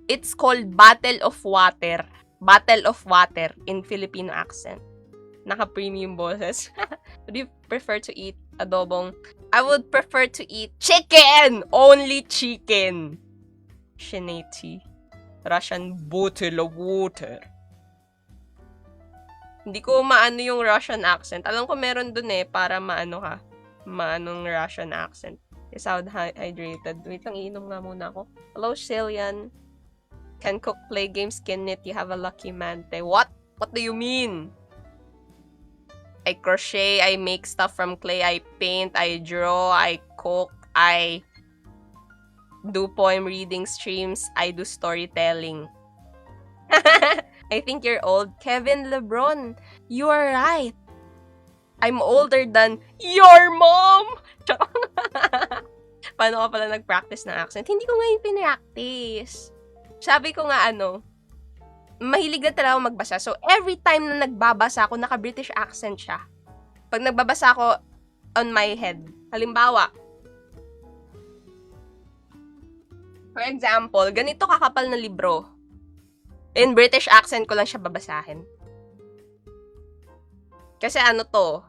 It's called bottle of water. Bottle of water in Filipino accent. Naka-premium boses. Would you prefer to eat adobong? I would prefer to eat chicken! Only chicken! Shinati. Russian bottle of water. Hindi ko maano yung Russian accent. Alam ko meron dun para maano ka. Maanong Russian accent. You sound hydrated. Wait lang, iinom nga muna ako. Hello, Shillian. Can cook, play games, can knit. You have a lucky man. What? What do you mean? I crochet, I make stuff from clay, I paint, I draw, I cook, I do poem reading streams, I do storytelling. I think you're old. Kevin Lebron, you are right. I'm older than your mom! Paano ka pala nag-practice ng accent? Hindi ko ngayon pinractice. Sabi ko nga mahilig na talaga ako magbasa. So, every time na nagbabasa ako, naka-British accent siya. Pag nagbabasa ako on my head, halimbawa, for example, ganito kakapal na libro. In British accent ko lang siya babasahin. Kasi ano to,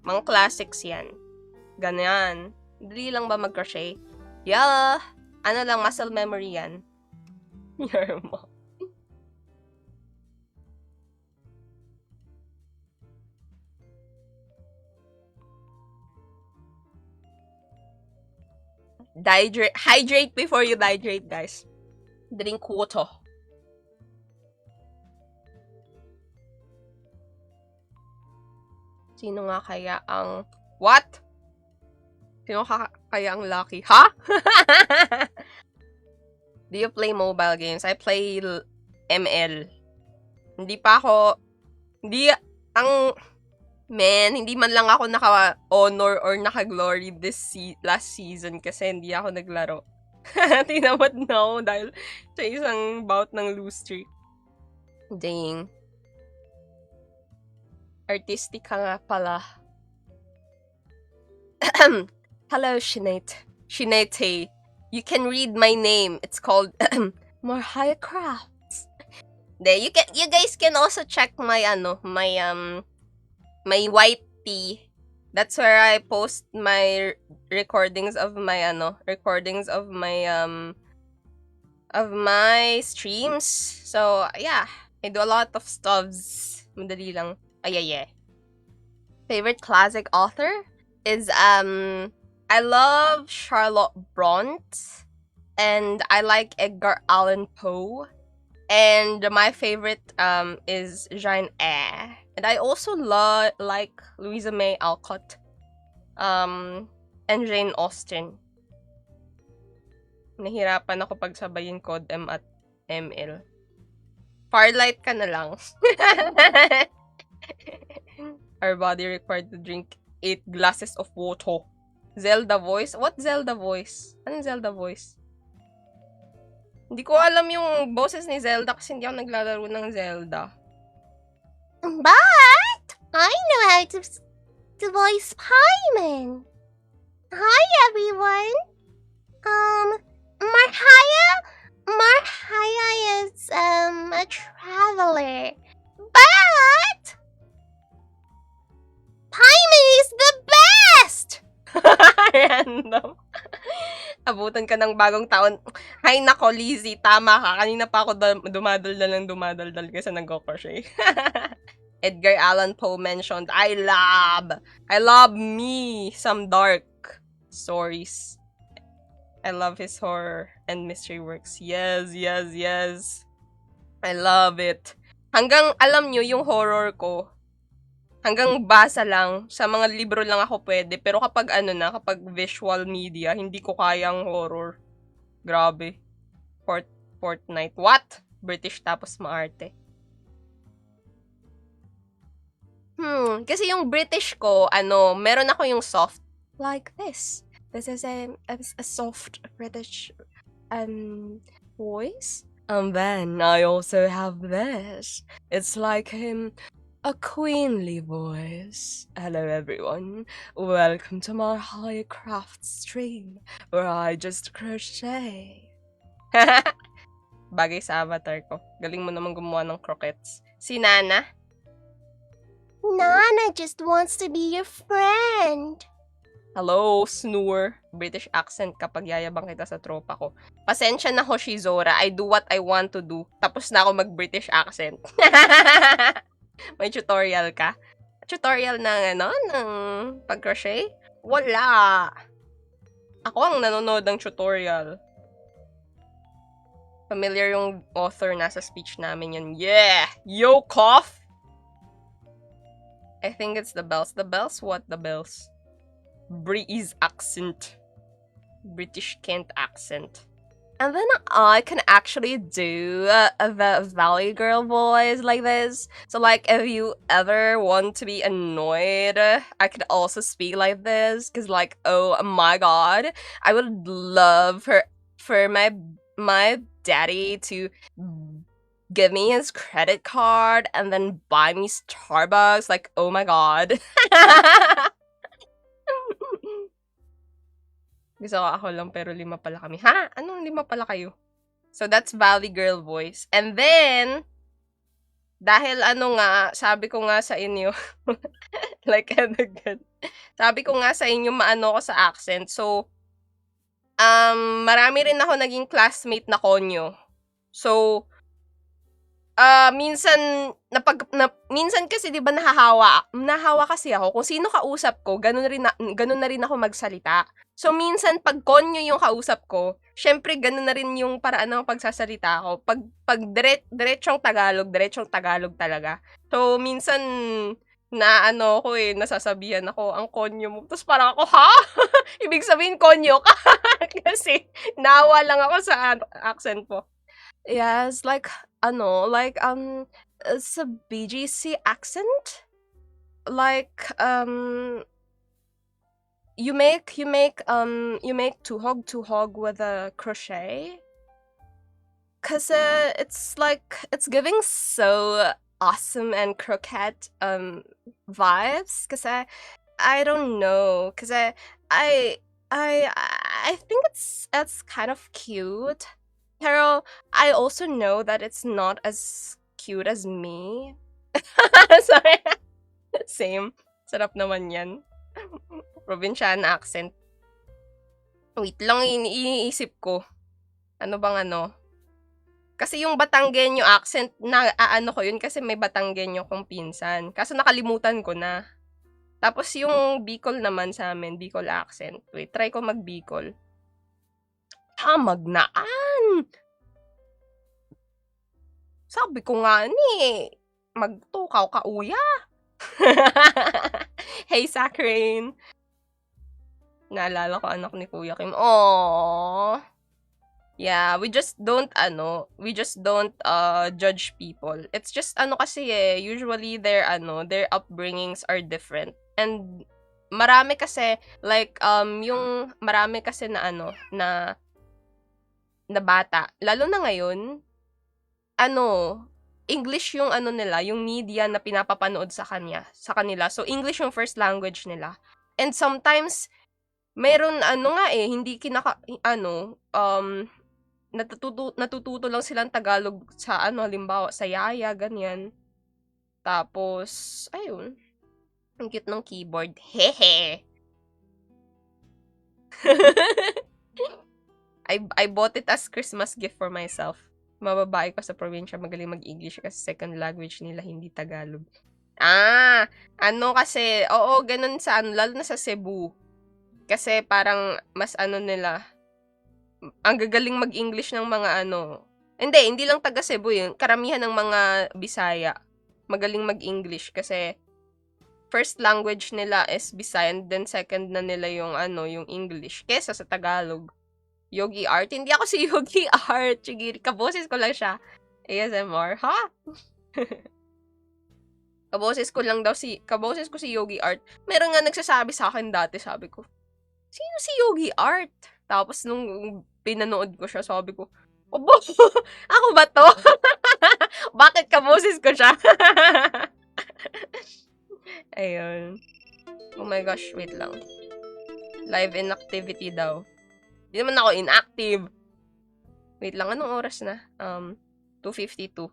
mga classics yan. Ganyan. Dali lang ba mag-crochet? Yeah. Ano lang, muscle memory yan. Your mom. Hydrate before you dihydrate, guys. Drink water. Sino nga kaya ang... What? Sino kaya ang lucky? Ha? Do you play mobile games? I play ML. Hindi pa ako... Hindi... Ang... Man, hindi man lang ako naka-honor or naka-glory last season kasi hindi ako naglaro. Tinamad na ako dahil sa isang bout ng lose streak. Dang. Artistic ka nga pala. Hello, Shinate. Shinate. You can read my name. It's called Marhaya Crafts. You guys can also check my my white tea. That's where I post my recordings of my streams. So, yeah. I do a lot of stuffs. Madali lang. Yeah. Favorite classic author is, I love Charlotte Bronte. And I like Edgar Allan Poe. And my favorite, is Jane Eyre. And I also like Louisa May Alcott. And Jane Austen. Nahirapan ako pagsabayin Code M at ML. Farlight ka na lang. Our body required to drink 8 glasses of water. Zelda voice? What Zelda voice? Anong Zelda voice? Hindi ko alam yung boses ni Zelda kasi hindi ako naglalaro ng Zelda. But I know how to voice Paimon. Hi, everyone. Marhaya is a traveler, but Paimon is the best. Random. Abutan ka ng bagong taon. Hay nako, Lizzie, tama ka. Kanina pa ako dumadaldal kasi nag-crochet. Edgar Allan Poe mentioned, I love me some dark stories. I love his horror and mystery works. Yes. I love it. Hanggang, alam nyo, yung horror ko, hanggang basa lang, sa mga libro lang ako pwede. Pero kapag kapag visual media, hindi ko kayang horror. Grabe. Fortnite. What? British tapos maarte. Kasi yung British ko, meron ako yung soft. Like this. This is a soft British, voice. And then I also have this. It's like a queenly voice. Hello everyone. Welcome to my high craft stream where I just crochet. Bagay sa avatar ko. Galing mo naman gumawa ng croquettes. Si Nana? Nana just wants to be your friend. Hello, snore. British accent kapag yayabang kita sa tropa ko. Pasensya na, Hoshizora. I do what I want to do. Tapos na ako mag-British accent. May tutorial ka? Tutorial ng ng pag-crochet? Wala. Ako ang nanonood ng tutorial. Familiar yung author, nasa speech namin yun. Yeah! Yo, cough! I think it's the bells. The bells? What the bells? Breeze accent. British Kent accent. And then I can actually do the Valley Girl voice like this. So like if you ever want to be annoyed, I could also speak like this. Cause like, oh my god, I would love for my daddy to give me his credit card and then buy me Starbucks. Like, oh my god. Gusto ko ako lang pero 5 pala kami. Ha? Anong 5 pala kayo? So that's Valley Girl voice. And then, dahil sabi ko nga sa inyo, like again, sabi ko nga sa inyo maano ko sa accent. So, marami rin ako naging classmate na konyo. So, minsan kasi 'di ba nahahawa kasi ako kung sino kausap ko gano'n na rin ako magsalita. So, minsan 'pag konyo yung kausap ko, siyempre gano'n na rin yung paraan ng pagsasalita ko. 'Pag diretsong Tagalog talaga. So, minsan naano ako, nasasabihan ako, "Ang konyo mo." Tapos parang ako, "Ha? Ibig sabihin konyo ka?" Kasi naawa lang ako sa accent mo. Yes, like it's a BGC accent. Like you make tuhog with a crochet. Cause it's giving so awesome and croquette vibes. Cause I don't know. Cause I think it's kind of cute. Pero I also know that it's not as cute as me. Sorry. Same. Sarap naman yan. Provinciana accent. Wait lang, iniisip ko. Ano bang ano? Kasi yung Batanggenyo accent, ano ko yun kasi may Batanggenyo kong pinsan. Kaso nakalimutan ko na. Tapos yung Bicol naman sa amin, Bicol accent. Wait, try ko mag-Bicol. Magnaan! Sabi ko nga ni, magtukaw ka uya. Hey, Saccharine. Naalala ko anak ni Kuya Kim. Aww. Yeah, we just don't judge people. It's just kasi usually their upbringings are different. And marami kasi like yung marami kasi na na bata, lalo na ngayon, English yung nila, yung media na pinapapanood sa kanila. So English yung first language nila. And sometimes meron hindi natututo lang silang Tagalog sa halimbawa sa yaya, ganyan. Tapos, ayun. Ang cute ng keyboard. Hehe. I bought it as Christmas gift for myself. Mababae ko sa probinsya, magaling mag-English kasi second language nila, hindi Tagalog. Kasi, oo, ganun sa lalo na sa Cebu. Kasi parang mas nila, ang gagaling mag-English ng mga hindi lang taga Cebu yun. Karamihan ng mga Bisaya, magaling mag-English kasi first language nila is Bisaya and then second na nila yung yung English kesa sa Tagalog. Yogi Art. Hindi ako si Yogi Art. Sige, kaboses ko lang siya. ASMR, ha? kaboses ko si Yogi Art. Meron nga nagsasabi sa akin dati, sabi ko, sino si Yogi Art? Tapos nung pinanood ko siya, sabi ko, obo, ako ba to? Bakit kaboses ko siya? Ayun. Oh my gosh, wait lang. Live inactivity daw. Hindi naman ako inactive. Wait lang, anong oras na? 2:52.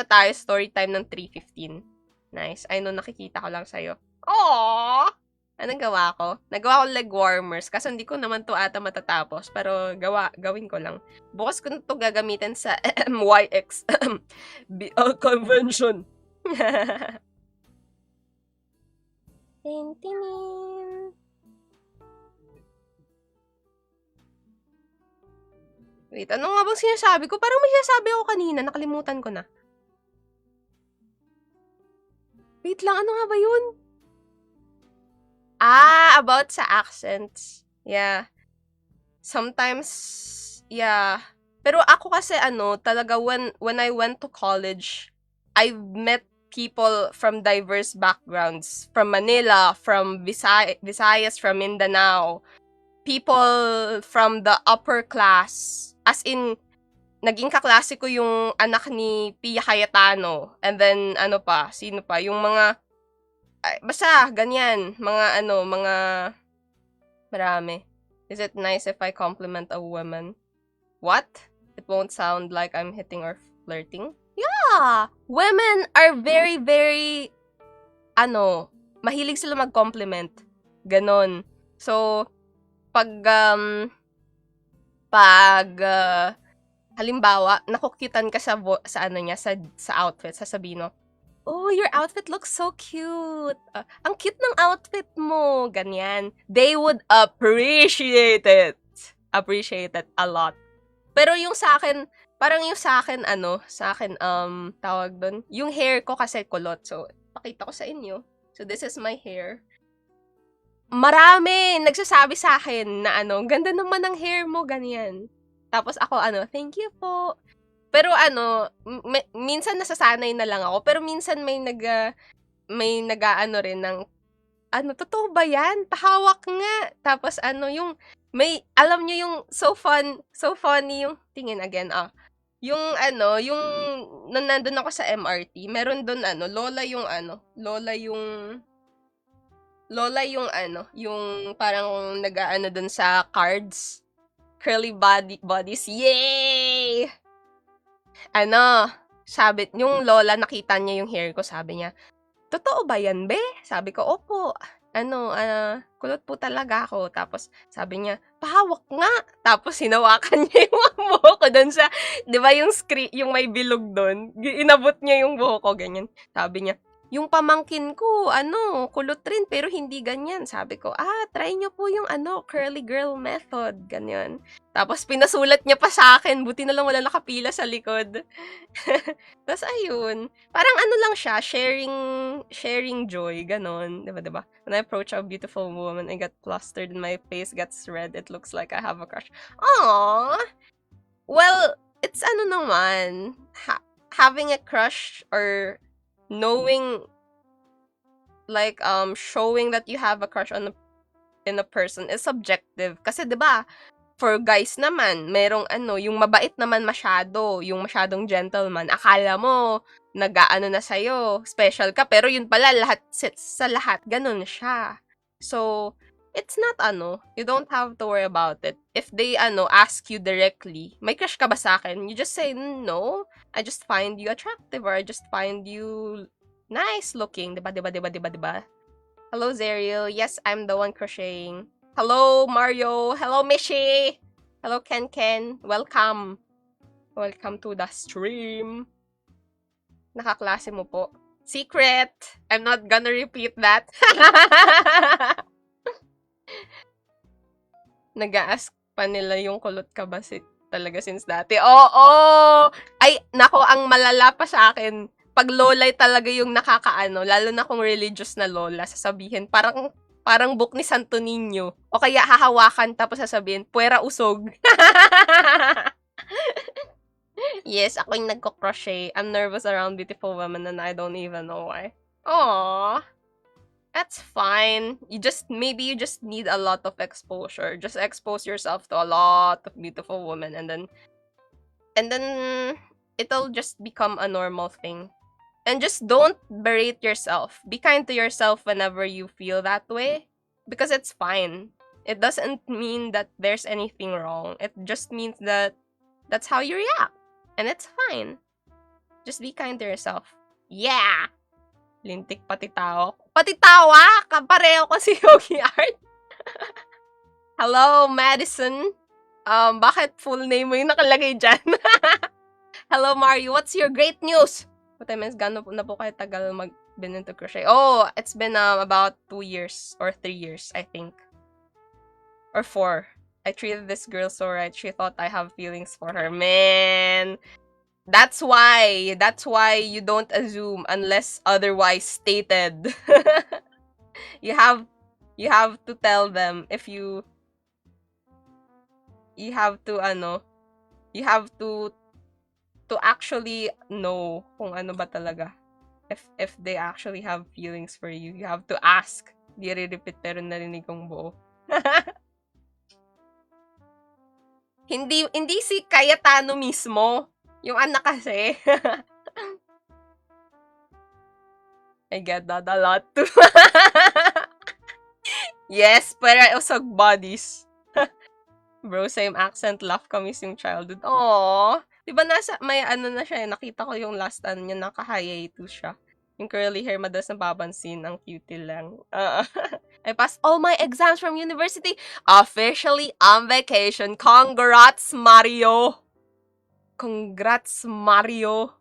Tayo, story time ng 3:15. Nice. I know, nakikita ko lang sa'yo. Aww! Anong gawa ko? Nagawa ko leg warmers. Kasi hindi ko naman to ata matatapos. Pero gawin ko lang. Bukas ko na to gagamitin sa MYX BL convention. Tintinin. Wait, ano nga bang sinasabi ko? Parang may sinasabi ako kanina. Nakalimutan ko na. Wait lang, ano nga ba yun? About sa accents. Yeah. Sometimes, yeah. Pero ako kasi talaga when I went to college, I met people from diverse backgrounds. From Manila, from Visayas, from Mindanao. People from the upper class. As in, naging kaklase ko yung anak ni Pia Cayetano. And then, sino pa? Yung mga, basta, ganyan. Mga, marami. Is it nice if I compliment a woman? What? It won't sound like I'm hitting or flirting? Yeah! Women are very, very, mahilig sila mag-compliment. Ganon. So, pag halimbawa, nakukyutan ka sa ano niya, sa outfit, sasabihin mo, "Oh, your outfit looks so cute. Ang cute ng outfit mo." Ganyan. They would appreciate it. Appreciate it a lot. Pero yung sa akin, parang yung sa akin, tawag doon, yung hair ko kasi kulot. So, pakita ko sa inyo. So, this is my hair. Marami nagsasabi sa akin na ganda naman ng hair mo, ganyan. Tapos ako, thank you po. Pero minsan nasasanay na lang ako. Pero minsan may nag-aano rin ng, totoo ba yan? Pahawak nga. Tapos yung, alam nyo yung so funny yung, tingin again, yung yung, nung nandun ako sa MRT, meron dun Lola yung yung parang nag-aano dun sa cards. Curly bodies. Yay! Sabi, yung lola nakita niya yung hair ko, sabi niya, "Totoo ba yan, be?" Sabi ko, "Opo. Kulot po talaga ako." Tapos sabi niya, "Pahawak nga." Tapos hinawakan niya yung buhok ko dun sa, 'di ba yung yung may bilog dun? Inabot niya yung buhok ko, ganyan. Sabi niya, "Yung pamangkin ko, kulot rin pero hindi ganyan." Sabi ko, "Try niyo po yung curly girl method." Ganyan. Tapos pinasulat niya pa sa akin, buti na lang wala nakapila sa likod. Tapos ayun, parang lang siya, sharing joy, ganon. 'Di ba? When I approach a beautiful woman, I get flustered and my face gets red. It looks like I have a crush. Aww! Well, it's naman, having a crush or knowing, like, showing that you have a crush in a person is subjective. Kasi 'di ba, for guys naman, merong yung mabait naman masyado, yung masyadong gentleman. Akala mo, nag-aano na sa'yo, special ka, pero yun pala, lahat, sa lahat, ganun siya. So, it's not you don't have to worry about it. If they, ask you directly, "May crush ka ba sa akin?" You just say, "No, I just find you attractive," or "I just find you nice looking." Diba? Hello, Zeriel. Yes, I'm the one crocheting. Hello, Mario. Hello, Mishi. Hello, Ken. Welcome. Welcome to the stream. Nakaklase mo po. Secret. I'm not gonna repeat that. Nag-a-ask pa nila yung kulot ka ba talaga since dati. Oo! Ay, nako, ang malala pa sa akin, pag lolay talaga yung nakakaano, lalo na kung religious na lola, sasabihin, parang book ni Santo Niño. O kaya hahawakan tapos sasabihin, "Puwera usog." Yes, ako yung nagko-crochet. I'm nervous around beautiful women and I don't even know why. Aww. That's fine. Maybe you just need a lot of exposure. Just expose yourself to a lot of beautiful women and then it'll just become a normal thing. And just don't berate yourself. Be kind to yourself whenever you feel that way. Because it's fine. It doesn't mean that there's anything wrong. It just means that that's how you react. And it's fine. Just be kind to yourself. Yeah! Lintik pati tawa. Pati tawa! Kapareho ko si Yogi Art. Hello, Madison. Bakit full name mo yung nakalagay dyan? Hello, Mario. What's your great news? What I mean is, gano'n na po kayo tagal been into crochet? Oh, it's been about 2 years or 3 years, I think. Or 4. I treated this girl so right. She thought I have feelings for her. Man, that's why you don't assume unless otherwise stated. You have to tell them if you have to actually know kung ano ba talaga. If they actually have feelings for you, you have to ask. Di re-repeat pero narinig kong buo. Hindi si Cayetano mismo. Yung anak kasi. I get that a lot too. Yes, pero usog bodies. Bro, same accent, laugh kami yung childhood. Aww. Diba may na siya, nakita ko yung last niya, naka-hiatus siya. Yung curly hair, madalas napapansin, ang cutie lang. I passed all my exams from university, officially on vacation. Congrats, Mario! Congrats, Mario.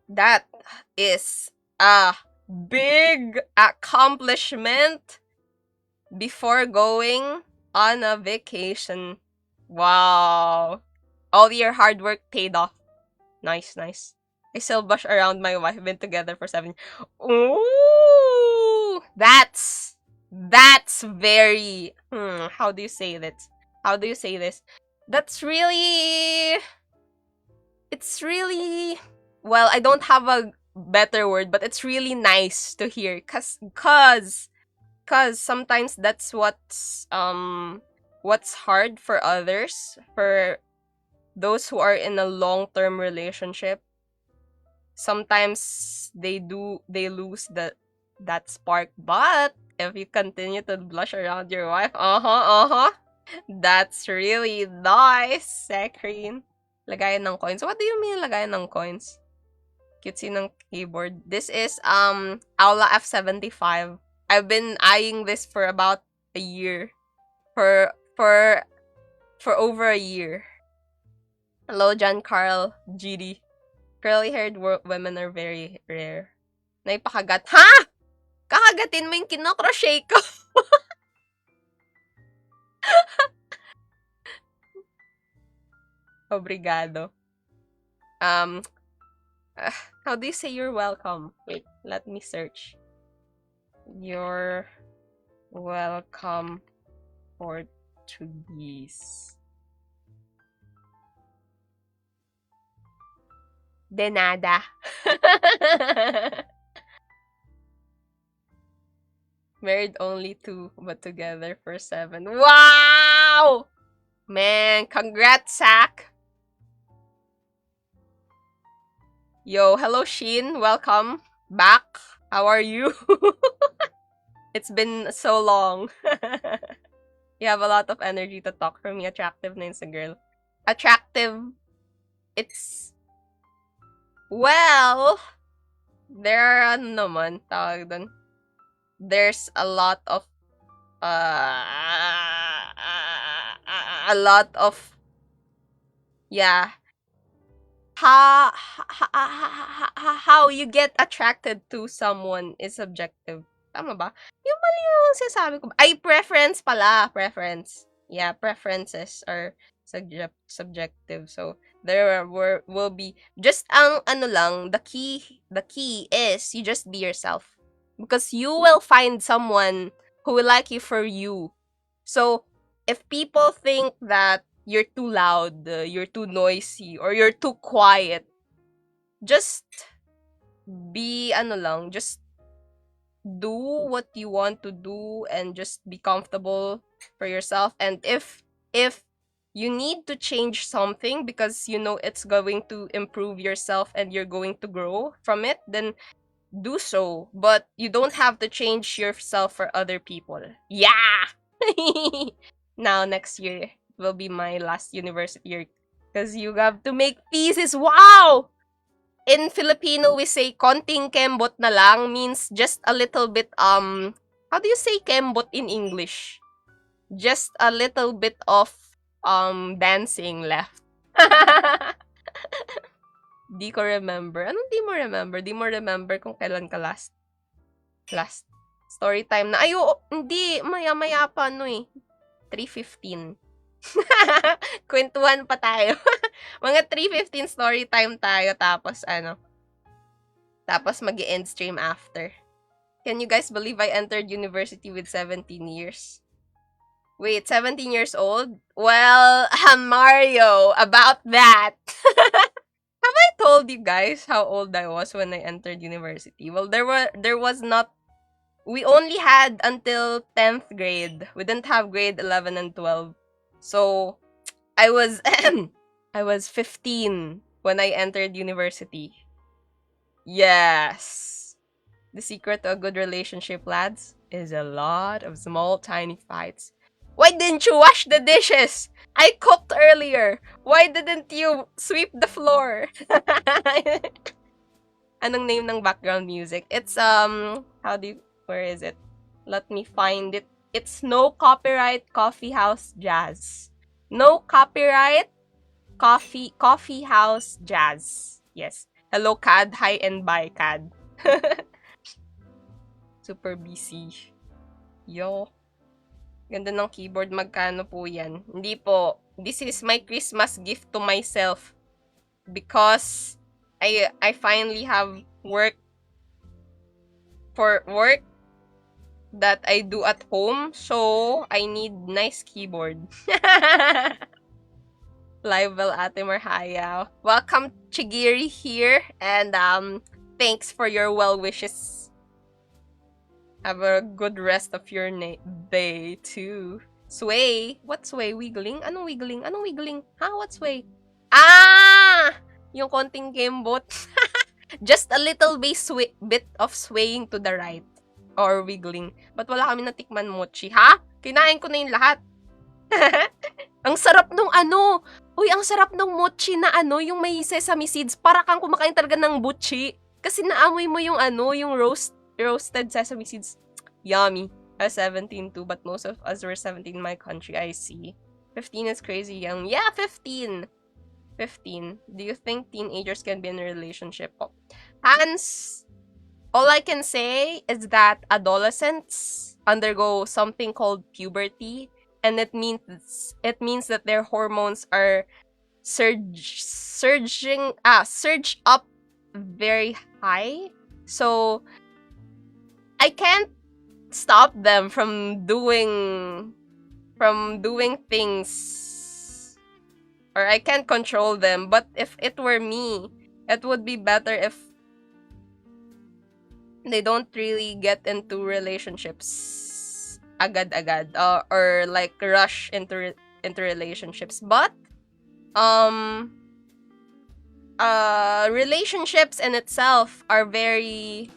That is a big accomplishment before going on a vacation. Wow. All your hard work paid off. Nice, nice. I still blush around my wife. Been together for 7 years. Ooh, that's very. How do you say this? How do you say this? That's really. It's really. Well, I don't have a better word, but it's really nice to hear, cause sometimes that's what's hard for others, for those who are in a long-term relationship. Sometimes they lose that spark, but if you continue to blush around your wife, that's really nice, Saccharine. Lagayan ng coins. What do you mean lagayan ng coins? Cutesy ng keyboard. This is Aula F75. I've been eyeing this for about a year. For over a year. Hello, John Carl GD. Curly-haired women are very rare. Naipakagat. Ha? Kakagatin mo yung kinocrochet ko. Obrigado. How do you say you're welcome? Wait, let me search. You're welcome, Portuguese. De nada. Married only 2, but together for 7. Wow! Man, congrats, Zach. Yo, hello, Sheen. Welcome back. How are you? It's been so long. You have a lot of energy to talk for me. Attractive na yun sa girl. Attractive. It's... Well... There are, ano naman, tawag dun. There's a lot of... Yeah. How you get attracted to someone is subjective. Tama ba? Yung mali yung sinasabi ko. Ay, preference pala. Preference. Yeah, preferences are subjective. So, there will be just ang ano lang, the key is you just be yourself. Because you will find someone who will like you for you. So, if people think that you're too loud, you're too noisy, or you're too quiet, just be just do what you want to do and just be comfortable for yourself. And if you need to change something because you know it's going to improve yourself and you're going to grow from it, then do so. But you don't have to change yourself for other people. Yeah! Now, next year will be my last university year because you have to make thesis. Wow! In Filipino, we say konting kembot na lang means just a little bit, how do you say kembot in English? Just a little bit of, dancing left. Di ko remember. Anong di mo remember? Di mo remember kung kailan ka last? Story time na. Ayo, hindi. Maya-maya pa, 3:15. Kwentuhan pa tayo. Mga 3:15 story time tayo. Tapos, tapos mag-end stream after. Can you guys believe I entered university with 17 years? Wait, 17 years old? Well, Mario, about that. Have I told you guys how old I was when I entered university? Well, there was not... We only had until 10th grade. We didn't have grade 11 and 12. So, I was 15 when I entered university. Yes. The secret to a good relationship, lads, is a lot of small, tiny fights. Why didn't you wash the dishes? I cooked earlier. Why didn't you sweep the floor? Anong name ng background music? It's, where is it? Let me find it. It's No Copyright Coffee House Jazz. No copyright Coffee House Jazz. Yes. Hello, CAD. Hi and bye, CAD. Super busy. Yo. Ganda ng keyboard. Magkano po yan? Hindi po. This is my Christmas gift to myself. Because I finally have work that I do at home. So, I need nice keyboard. Live well, Ate Marhaya. Welcome, Chigiri here. And thanks for your well wishes. Have a good rest of your day too. Sway? What sway? Wiggling? Anong wiggling? Anong wiggling? Ha? What sway? Ah! Yung konting gamebot. Just a little bit of swaying to the right. Or wiggling. Ba't wala kami natikman mochi? Ha? Kinain ko na yung lahat. Ang sarap nung ano. Uy, ang sarap nung mochi na ano, yung may sesame seeds. Para kang kumakain talaga ng buchi. Kasi naamoy mo yung ano, yung roasted sesame seeds. Yummy. I was 17 too, but most of us were 17 in my country, I see. 15 is crazy young. Yeah, 15. 15. Do you think teenagers can be in a relationship? Oh. Hans, all I can say is that adolescents undergo something called puberty, and it means that their hormones are surge up very high. So I can't stop them from doing things, or I can't control them. But if it were me, it would be better if they don't really get into relationships agad-agad, or like rush into relationships. But relationships in itself are very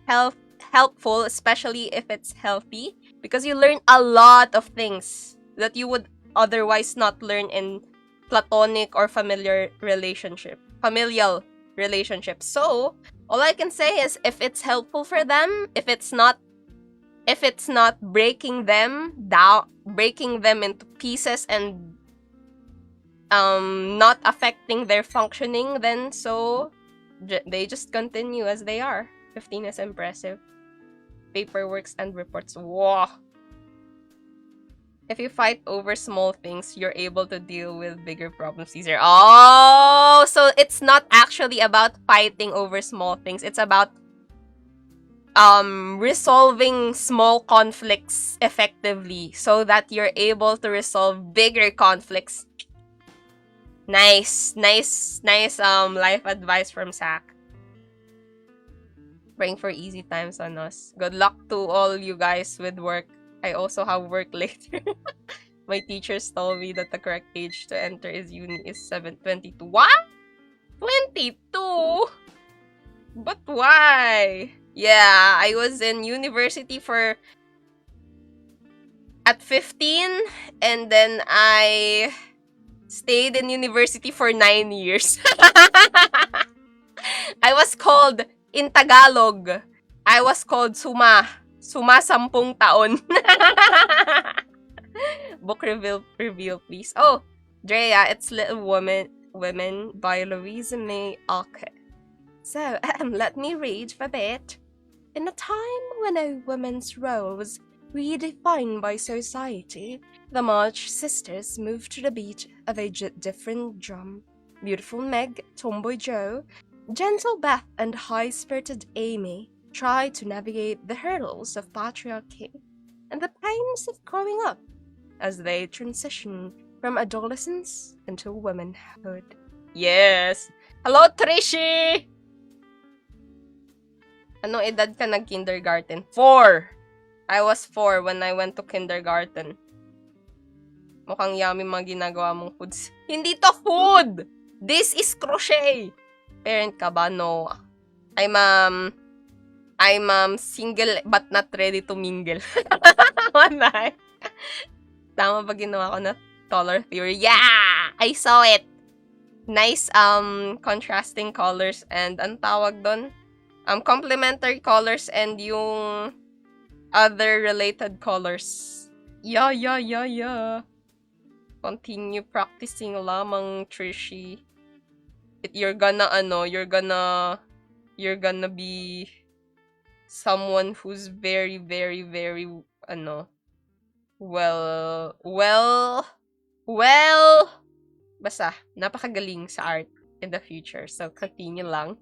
helpful, especially if it's healthy, because you learn a lot of things that you would otherwise not learn in platonic or familial relationships. So all I can say is, if it's helpful for them, if it's not breaking them into pieces and not affecting their functioning, then so they just continue as they are. 15 is impressive. Paperworks and reports. Whoa. If you fight over small things, you're able to deal with bigger problems easier. Oh, so it's not actually about fighting over small things. It's about resolving small conflicts effectively so that you're able to resolve bigger conflicts. Nice life advice from Zach. Praying for easy times on us. Good luck to all you guys with work. I also have work later. My teachers told me that the correct age to enter uni is 7:22. What? 22? But why? Yeah, I was in university at 15, and then I stayed in university for 9 years. I was called, in Tagalog, I was called Suma 10 taon. Book reveal, please. Oh, Drea, it's Little Women by Louisa May Alcott. So, let me read for a bit. In a time when a woman's role was redefined by society, the March Sisters moved to the beat of a different drum. Beautiful Meg, Tomboy Joe, gentle Beth, and high-spirited Amy tried to navigate the hurdles of patriarchy and the pains of growing up as they transition from adolescence into womanhood. Yes! Hello, Trishi! Anong edad ka nag-kindergarten? 4! I was 4 when I went to kindergarten. Mukhang yummy mga ginagawa mong foods. Hindi to food! This is crochet! Parent ka ba? No. I'm single but not ready to mingle. Wala. Tama ba ginawa ko na color theory? Yeah! I saw it! Nice contrasting colors and ang tawag doon? Complementary colors and yung other related colors. Yeah. Continue practicing lamang, Trishy. You're gonna be someone who's very, very, very, basta, napakagaling sa art in the future. So, continue lang.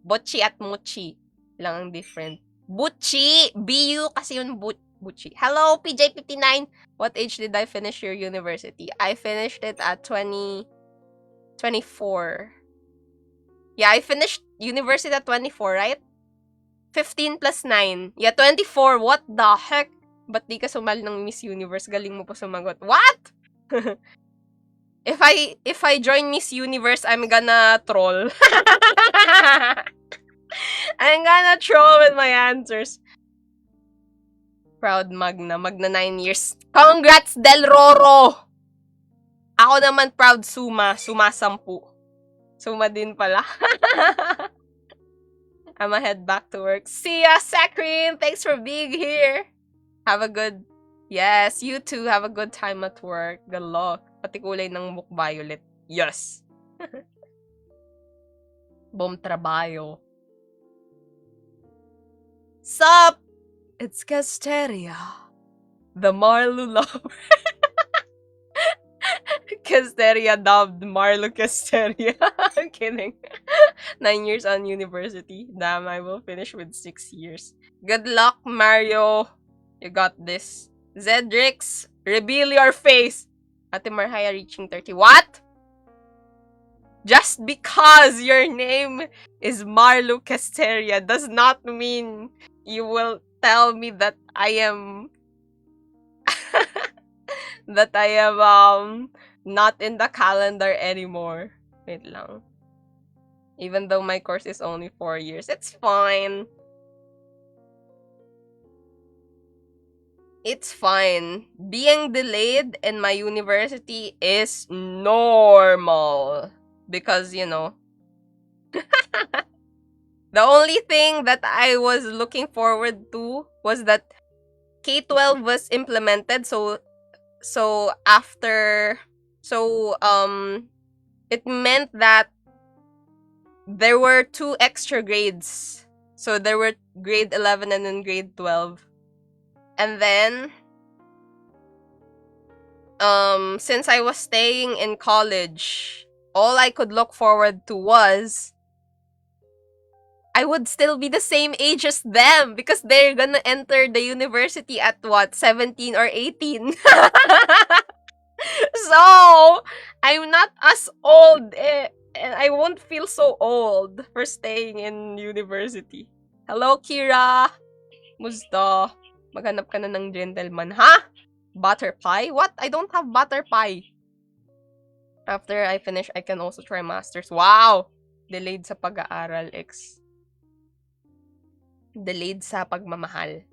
Butchi at Muchi lang ang different. Butchi! BU kasi yun, Butchi. Hello, PJ59! What age did I finish your university? I finished it at 24. Yeah, I finished university at 24, right? 15 plus 9. Yeah, 24. What the heck? Ba't di ka sumali ng Miss Universe? Galing mo pa sumagot. What? If I join Miss Universe, I'm gonna troll. I'm gonna troll with my answers. Proud Magna 9 years. Congrats, Del Roro! Ako naman proud Suma 10. Suma din pala. I'ma head back to work. See ya, Sakrin! Thanks for being here. Yes, you too. Have a good time at work. Good luck. Pati kulay ng book violet. Yes. Bom trabayo. Sup? It's Casteria. The Marlo lover. Casteria dubbed Marlo Casteria. I'm kidding. 9 years on university. Damn, I will finish with 6 years. Good luck, Mario. You got this. Zedrix, reveal your face. Ate Marhaya reaching 30. What? Just because your name is Marlo Casteria does not mean you will tell me that I am not in the calendar anymore. Wait lang. Even though my course is only 4 years, it's fine. It's fine. Being delayed in my university is normal. Because, the only thing that I was looking forward to was that K-12 was implemented. So it meant that there were 2 extra grades. So there were grade 11 and then grade 12. And then, since I was staying in college, all I could look forward to was I would still be the same age as them because they're gonna enter the university at 17 or 18. So, I'm not as old and I won't feel so old for staying in university. Hello, Kira! Musta? Maghanap ka na ng gentleman, ha? Butter pie? What? I don't have butter pie. After I finish, I can also try masters. Wow! Delayed sa pag-aaral, X. Delayed sa pagmamahal.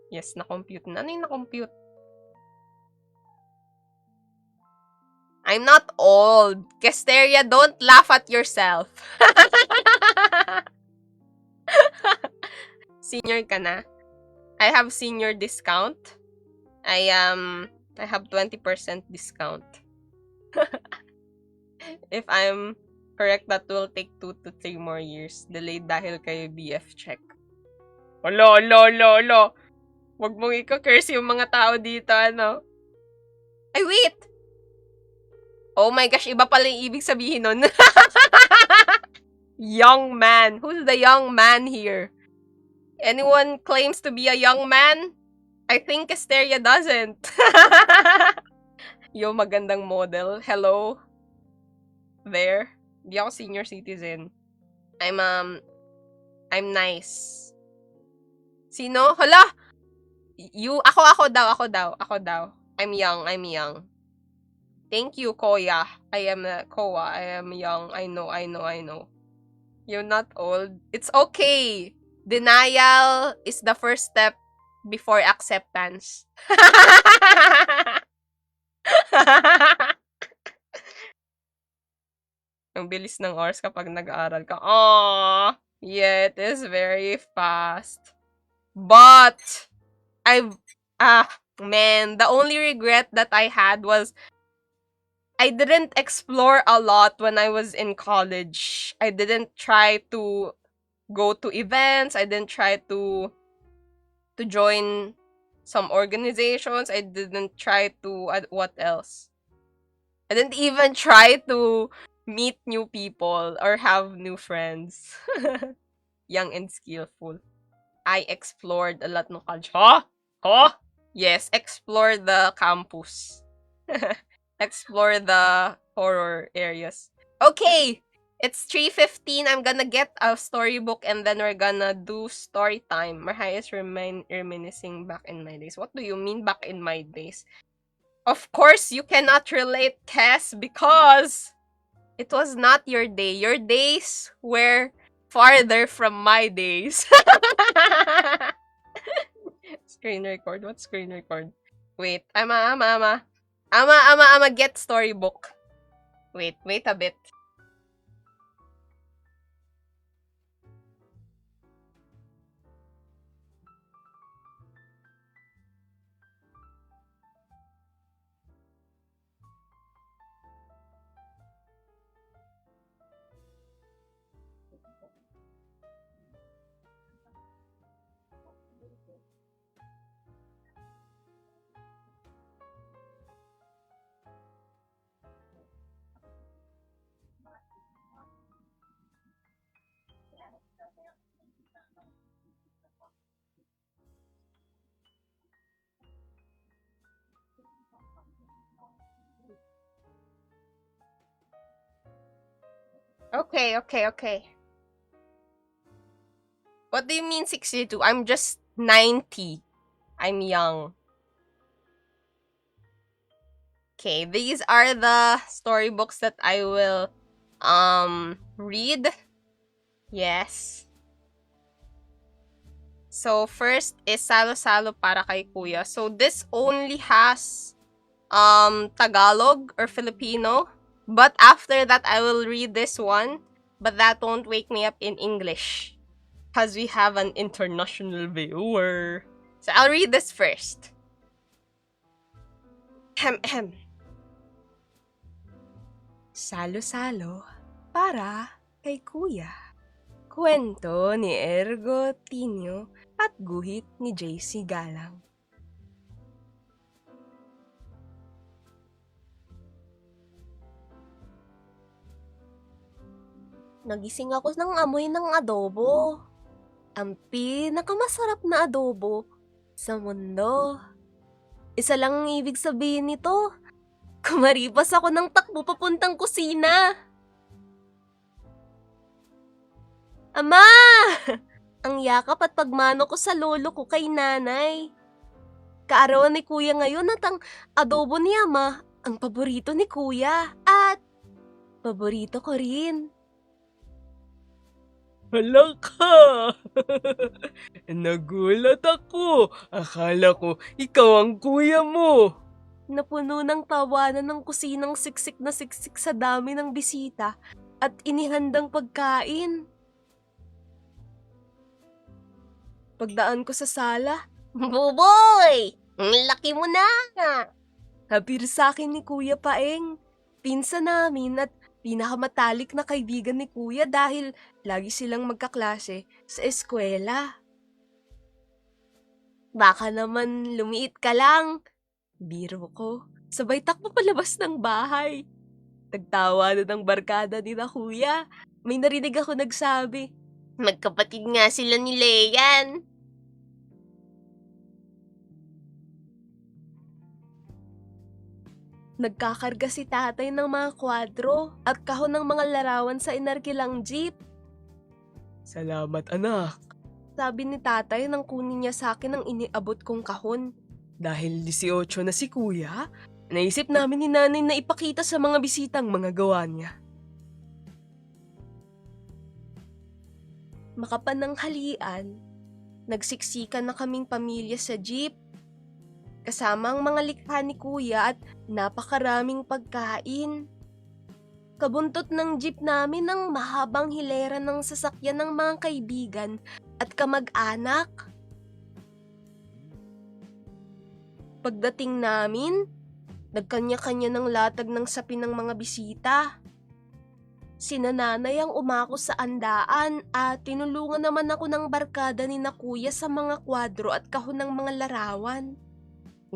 Yes, na-compute na. Ano yung na-compute? I'm not old. Casteria, don't laugh at yourself. Senior ka na? I have senior discount. I have 20% discount. If I'm correct, that will take 2 to 3 more years. Delayed dahil kay BF check. Olo. Wag mong i-curse yung mga tao dito, ano? Ay, wait! Oh my gosh, iba pala yung ibig sabihin nun. Young man. Who's the young man here? Anyone claims to be a young man? I think Casteria doesn't. Yo, magandang model. Hello? There? Di ako senior citizen. I'm nice. Sino? Hala! Ako daw. I'm young. Thank you, Koya. I am Koa. I am young. I know. You're not old. It's okay. Denial is the first step before acceptance. Ang bilis ng oras kapag nag-aaral ka. Aww! Yeah, it is very fast. But, Man, the only regret that I had was I didn't explore a lot when I was in college. I didn't try to go to events. I didn't try to join some organizations. I didn't try to what else? I didn't even try to meet new people or have new friends. Young and skillful. I explored a lot ng college. Huh? Huh? Yes, explore the campus. Explore the horror areas. Okay, it's 3:15. I'm gonna get a storybook and then we're gonna do story time. Marhay is reminiscing back in my days. What do you mean back in my days? Of course, you cannot relate, Tess, because it was not your day. Your days were farther from my days. Screen record? What screen record? Wait, ama, get storybook. Wait a bit. Okay. What do you mean 62? I'm just 90. I'm young. Okay, these are the storybooks that I will read. Yes. So first is Salo-Salo para kay Kuya. So this only has Tagalog or Filipino. But after that I will read this one, but that won't wake me up in English because we have an international viewer. So I'll read this first. Salo-Salo para kay Kuya. Kwento ni Ergo Tinio at guhit ni JC Galang. Nagising ako ng amoy ng adobo. Ang pinakamasarap na adobo sa mundo. Isa lang ang ibig sabihin nito. Kumaripas ako ng takbo papuntang kusina. Ama! Ang yakap at pagmano ko sa lolo ko kay nanay. Kaarawan ni kuya ngayon at ang adobo ni ama ang paborito ni kuya. At paborito ko rin. Hala ka! Nagulat ako. Akala ko ikaw ang kuya mo. Napuno ng tawanan ng kusinang siksik na siksik sa dami ng bisita at inihandang pagkain. Pagdaan ko sa sala, Buboy! Ang laki mo na! Habir sa akin ni Kuya Paeng. Pinsan namin at pinakamatalik na kaibigan ni Kuya dahil lagi silang magkaklase sa eskwela. Baka naman lumiit ka lang. Biro ko, sabay takbo palabas ng bahay. Nagtawa na ng barkada ni na Kuya. May narinig ako nagsabi, magkapatid nga sila ni Leyan. Nagkakarga si tatay ng mga kwadro at kahon ng mga larawan sa inarkilang jeep. Salamat anak. Sabi ni tatay nang kunin niya sa akin ang iniabot kong kahon. Dahil 18 na si kuya, naisip namin ni nanay na ipakita sa mga bisitang mga gawa niya. Makapananghalian, nagsiksikan na kaming pamilya sa jeep. Kasama ang mga likha ni Kuya at napakaraming pagkain. Kabuntot ng jeep namin ang mahabang hilera ng sasakyan ng mga kaibigan at kamag-anak. Pagdating namin, nagkanya-kanya ng latag ng sapin ng mga bisita. Sina nanay ang umako sa andaan at tinulungan naman ako ng barkada ni na kuya sa mga kwadro at kahon ng mga larawan.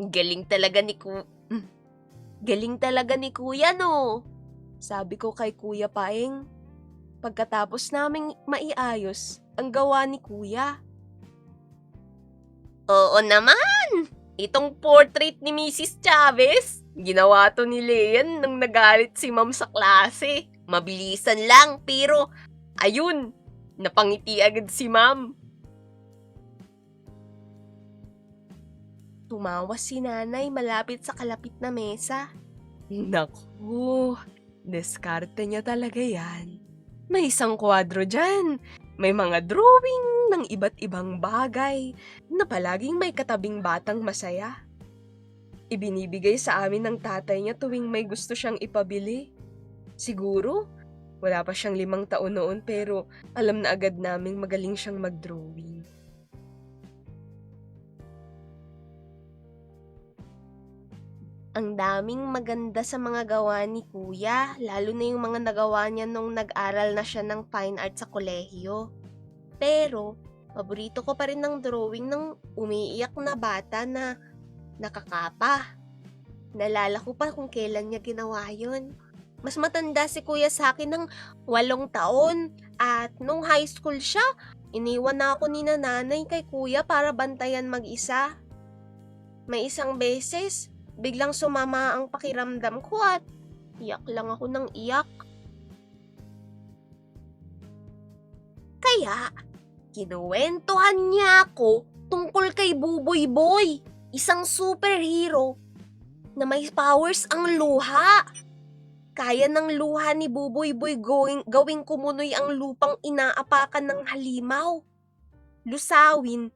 Galing talaga ni kuya, no? Sabi ko kay Kuya Paeng. Pagkatapos naming maiayos ang gawa ni kuya. Oo naman! Itong portrait ni Mrs. Chavez, ginawa to ni Leon nung nagalit si ma'am sa klase. Mabilisan lang, pero ayun, napangiti agad si ma'am. Tumawa si nanay malapit sa kalapit na mesa. Naku, diskarte niya talaga yan. May isang kwadro dyan. May mga drawing ng iba't ibang bagay na palaging may katabing batang masaya. Ibinibigay sa amin ng tatay niya tuwing may gusto siyang ipabili. Siguro, wala pa siyang 5 taon noon pero alam na agad naming magaling siyang mag-drawing. Ang daming maganda sa mga gawa ni kuya, lalo na yung mga nagawa niya nung nag-aral na siya ng fine art sa kolehiyo. Pero, paborito ko pa rin ng drawing ng umiiyak na bata na nakakapa. Nalala ko pa kung kailan niya ginawa yun. Mas matanda si kuya sa akin ng 8 taon at nung high school siya, iniwan na ako ni nanay kay kuya para bantayan mag-isa. May isang beses, biglang sumama ang pakiramdam ko at iyak lang ako ng iyak. Kaya, kinuwentuhan niya ako tungkol kay Buboy Boy, isang superhero na may powers ang luha. Kaya ng luha ni Buboy Boy gawing kumunoy ang lupang inaapakan ng halimaw. Lusawin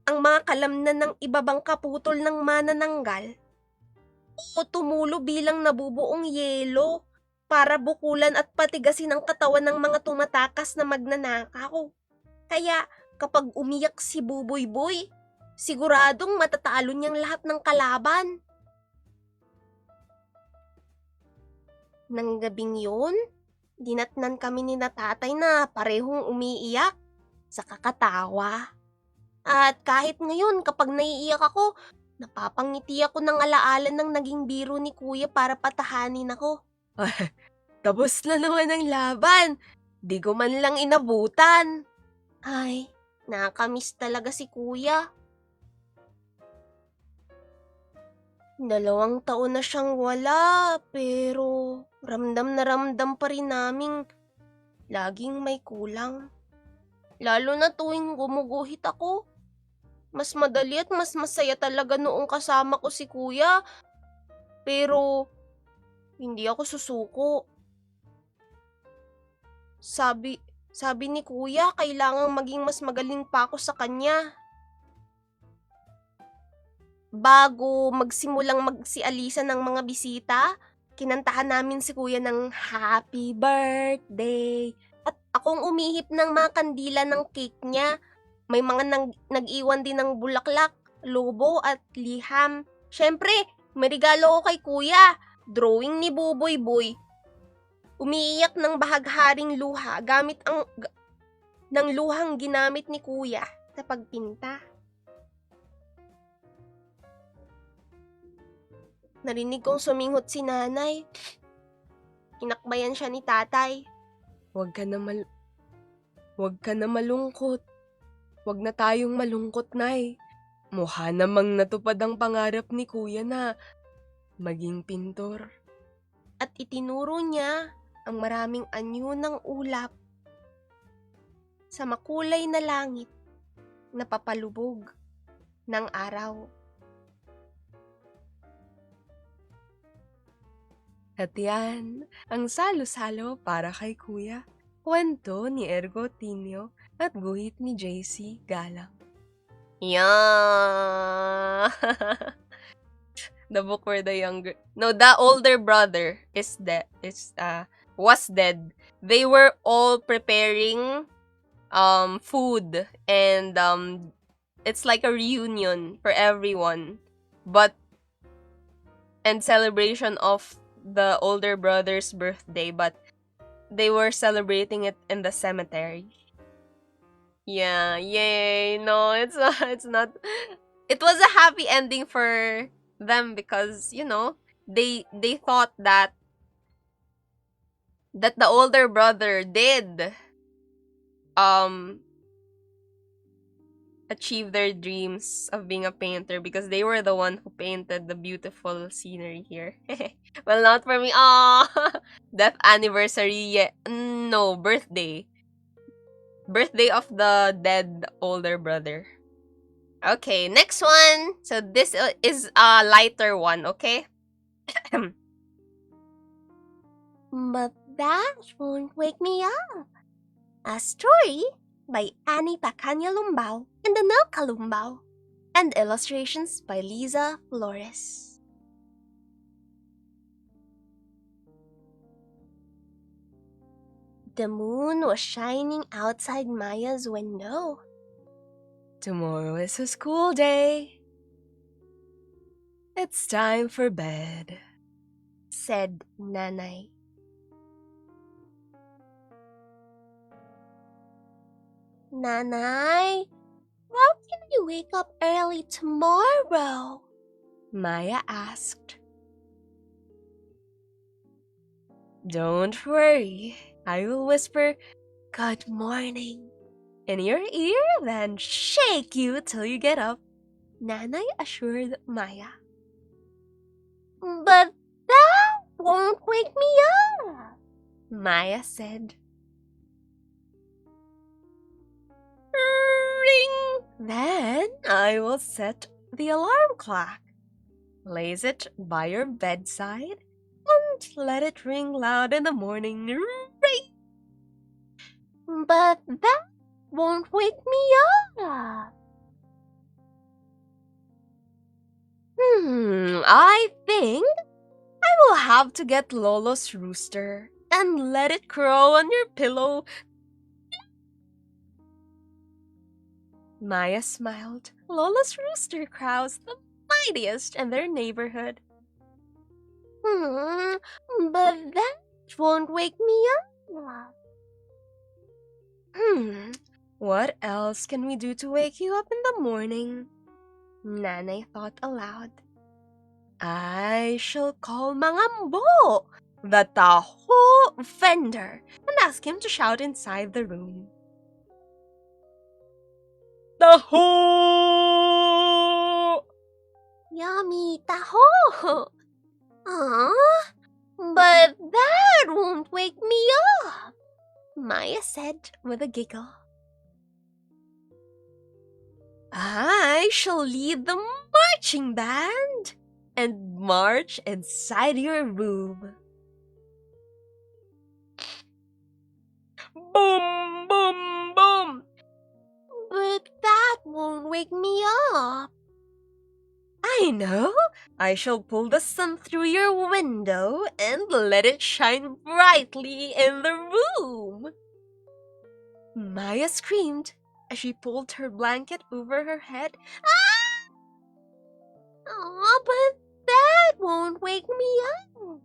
ang mga kalamnan ng ibabang kaputol ng manananggal o tumulo bilang nabubuong yelo para bukulan at patigasin ang katawan ng mga tumatakas na magnanakaw. Kaya kapag umiyak si Buboy Boy, siguradong matatalo niyang lahat ng kalaban. Nang gabing yun, dinatnan kami ni tatay na parehong umiiyak sa kakatawa. At kahit ngayon kapag naiiyak ako, napapangiti ako ng alaala ng naging biro ni kuya para patahanin ako. Tapos na naman ang laban. Di ko man lang inabutan. Ay, nakamiss talaga si kuya. 2 taon na siyang wala, pero ramdam na ramdam pa rin naming laging may kulang. Lalo na tuwing gumuguhit ako. Mas madali at mas masaya talaga noong kasama ko si kuya. Pero, hindi ako susuko. Sabi ni kuya, kailangang maging mas magaling pa ako sa kanya. Bago magsimulang magsialisan ng mga bisita, kinantahan namin si kuya ng happy birthday. At akong umihip ng mga kandila ng cake niya. May mga nag-iwan din ng bulaklak, lobo at liham. Syempre, may regalo ko kay kuya. Drawing ni Buboy Boy. Umiiyak ng bahagharing luha gamit ng luhang ginamit ni kuya sa pagpinta. Narinig kong suminghot si nanay. Inakbayan siya ni tatay. Huwag ka na malungkot. Huwag na tayong malungkot, Nay. Mukha namang natupad ang pangarap ni kuya na maging pintor. At itinuro niya ang maraming anyo ng ulap sa makulay na langit na papalubog ng araw. At yan, ang salo-salo para kay kuya. Kwento ni Ergo Tinio at guhit ni JC Galang. Yeah! The book where the older brother was dead. They were all preparing food and it's like a reunion for everyone. but and celebration of the older brother's birthday, but they were celebrating it in the cemetery. Yeah, yay. No, it's not, it's not. It was a happy ending for them because, they thought that the older brother did um achieve their dreams of being a painter because they were the one who painted the beautiful scenery here. Well, not for me. Ah, death anniversary. Yeah. No, birthday. Birthday of the dead older brother. Okay, next one. So this is a lighter one, okay? But that won't wake me up. A story by Annie Pacanya Lumbao and Anelka Lumbao, and illustrations by Liza Flores. The moon was shining outside Maya's window. Tomorrow is a school day. It's time for bed, Said Nanay. Nanay, how can I wake up early tomorrow? Maya asked. Don't worry. I will whisper, "Good morning," in your ear, then shake you till you get up, Nanay assured Maya. But that won't wake me up, Maya said. Ring! Then I will set the alarm clock. Place it by your bedside and let it ring loud in the morning. Ring! but that won't wake me up. I think I will have to get Lolo's rooster and let it crow on your pillow. Maya smiled. Lolo's rooster crows the mightiest in their neighborhood. But that won't wake me up. What else can we do to wake you up in the morning? Nanay thought aloud. I shall call Mangambo, the taho vendor, and ask him to shout inside the room. Taho! Yummy taho. But that won't wake me up, Maya said with a giggle. I shall lead the marching band and march inside your room. Boom, boom, boom. But that won't wake me up. I know. I shall pull the sun through your window and let it shine brightly in the room. Maya screamed as she pulled her blanket over her head. But that won't wake me up,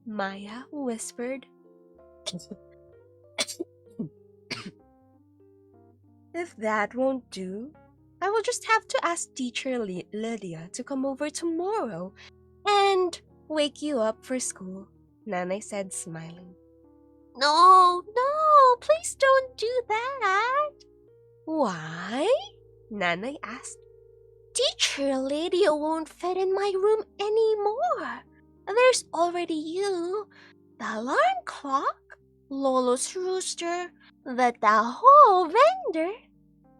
Maya whispered. If that won't do, I will just have to ask teacher Lydia to come over tomorrow and wake you up for school, Nanay said, smiling. No, please don't do that. Why? Nanay asked. Teacher Lydia won't fit in my room anymore. There's already you, the alarm clock, Lolo's rooster, the taho vendor,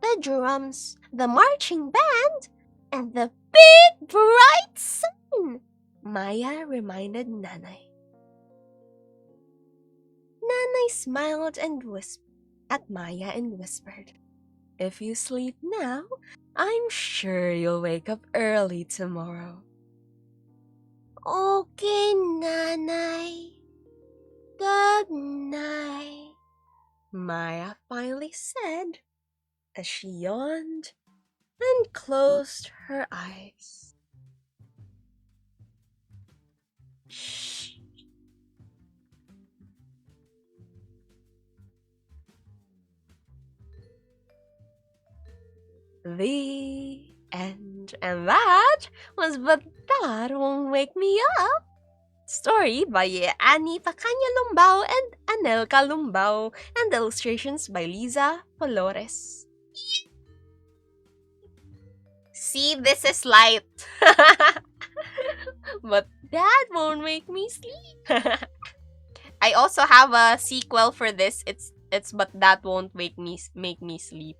the drums, the marching band, and the big bright sun, Maya reminded Nanay. Nanay smiled and at Maya and whispered, If you sleep now, I'm sure you'll wake up early tomorrow. Okay, Nanay. Good night, Maya finally said as she yawned and closed her eyes. Shh. The end. And that was But That Won't Wake Me Up. Story by Annie Pacanya Lumbao and Anelka Lumbao, and illustrations by Liza Flores. See, this is light. But that won't make me sleep. I also have a sequel for this. It's But That Won't Make Me Sleep.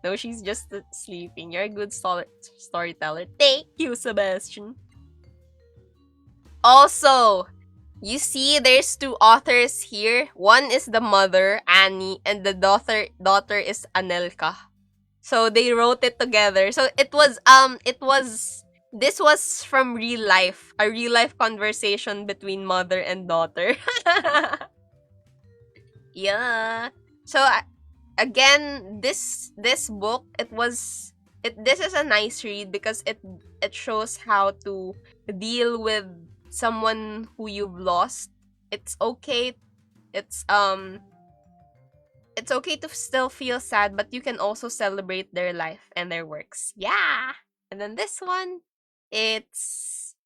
No, she's just sleeping. You're a good storyteller. Thank you, Sebastian. Also, you see there's two authors here. One is the mother, Annie, and the daughter is Anelka. So they wrote it together. So this was from real life. A real life conversation between mother and daughter. Yeah. So again, this book, this is a nice read because it shows how to deal with someone who you've lost. It's okay. It's okay to still feel sad, but you can also celebrate their life and their works. Yeah. And then this one, it's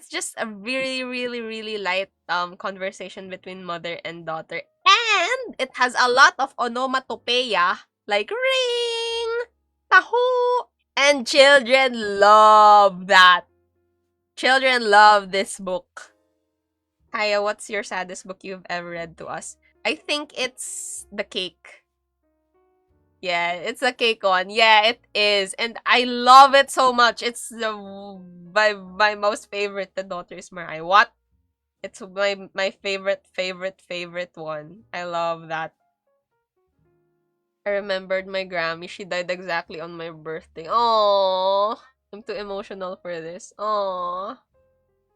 just a really, really, really light conversation between mother and daughter. And it has a lot of onomatopoeia, like ring, taho, and children love that. Children love this book. Kaya, what's your saddest book you've ever read to us? I think it's The Cake. Yeah, it's the cake one. Yeah, it is. And I love it so much. It's my most favorite. The Daughter is Mariah. What? It's my favorite one. I love that. I remembered my Grammy. She died exactly on my birthday. Oh, I'm too emotional for this. Oh,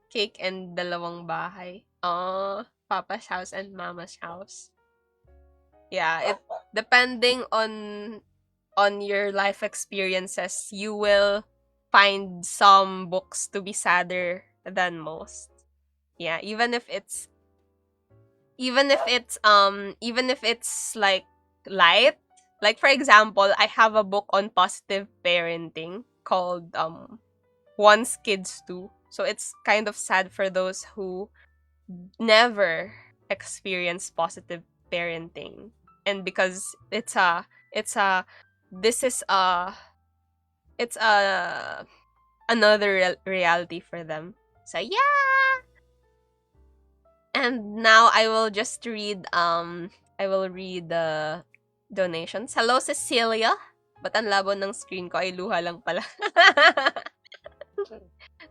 Cake and Dalawang Bahay. Oh, Papa's house and Mama's house. Yeah, it depending on your life experiences, you will find some books to be sadder than most. Yeah, even if it's like light. Like for example, I have a book on positive parenting called Once Kids Do. So it's kind of sad for those who never experience positive parenting. And because it's another reality for them. So yeah. And now I will just read the donations. Hello, Cecilia. Ba't ang labo ng screen ko? Ay, luha lang pala.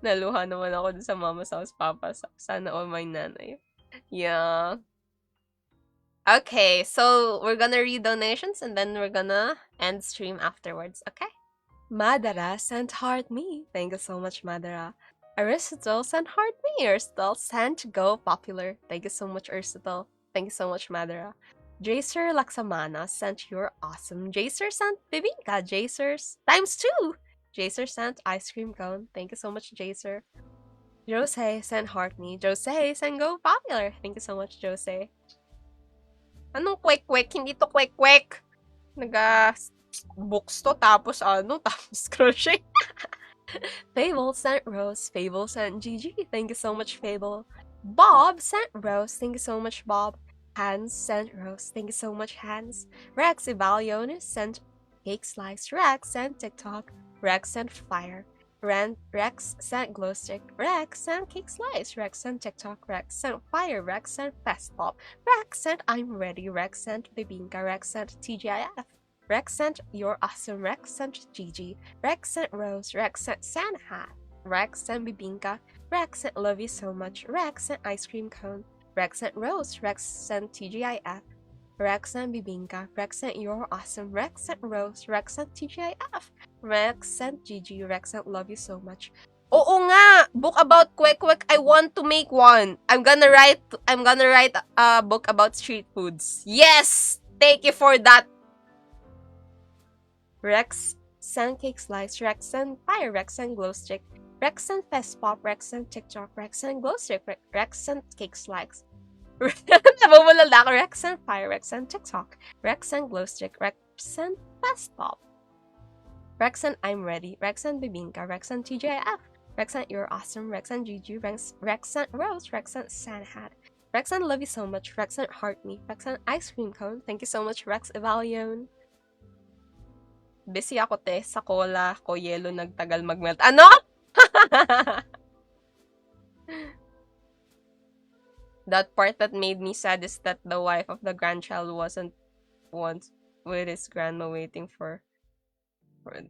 Naluha naman ako dun sa mama's house, papa's house. Sana all my nanay. Yeah. Okay, so we're gonna read donations and then we're gonna end stream afterwards, okay? Madara sent heart me. Thank you so much, Madara. Aristotle sent heart me. Aristotle sent go popular. Thank you so much, Aristotle. Thank you so much, Madara. Jacer Laksamana sent you're awesome. Jacer sent bibingka. Jacer's ×2. Jacer sent ice cream cone. Thank you so much, Jacer. Jose sent heart me. Jose sent go popular. Thank you so much, Jose. Anong kwek-kwek? Hindi to kwek-kwek. Books to, tapos tapos crochet. Fable sent Rose. Fable sent Gigi. Thank you so much, Fable. Bob sent Rose. Thank you so much, Bob. Hans sent Rose. Thank you so much, Hans. Rex Ivalionis sent Cake Slice. Rex sent TikTok. Rex sent Fire. Rex sent Glow Stick. Rex sent Cake Slice. Rex sent TikTok. Rex sent Fire. Rex sent Fast Pop. Rex sent I'm Ready. Rex sent Bibinka. Rex sent TGIF. Rex sent You're Awesome. Rex sent Gigi. Rex sent Rose. Rex sent Santa Hat. Rex sent Bibinka. Rex sent Love You So Much. Rex sent Ice Cream Cone. Rex sent Rose. Rex sent TGIF. Rex sent Bibinka. Rex sent You're Awesome. Rex sent Rose. Rex sent TGIF. Rex sent Gigi. Rex sent Love You So Much. Oo nga! Book about kwek-kwek. I want to make one. I'm gonna write a book about street foods. Yes! Thank you for that. Rex sent Cake Slice. Rex sent Fire. Rex sent Glow Stick. Rexan Fest Pop, Rexan TikTok, Rexan Glowstick, Rexan Cakes Likes. Nabubulol na ako. Rexan Fire, Rexan TikTok, Rexan Glowstick, Rexan Fest Pop, Rexan I'm Ready, Rexan Bibinka, Rexan TJF, Rexan You're Awesome, Rexan Gigi, Rexan Rose, Rexan Sanhat, Rexan Love You So Much, Rexan Heart Me, Rexan Ice Cream Cone. Thank you so much, Rex Evalion. Busy ako, te. Sa cola ko, yelo, nagtagal magmelt. Ano? That part that made me sad is that the wife of the grandchild wasn't once with his grandma waiting for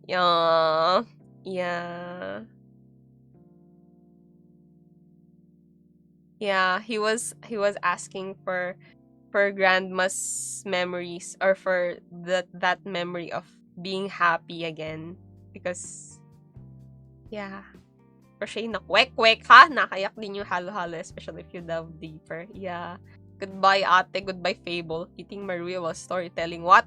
yeah. Yeah, he was asking for grandma's memories, or for that memory of being happy again, because yeah. Crochet na kwek-kwek, ha? Nakayak din yung halo-halo, especially if you delve deeper. Yeah. Goodbye, ate. Goodbye, Fable. Eating Maria while storytelling. What?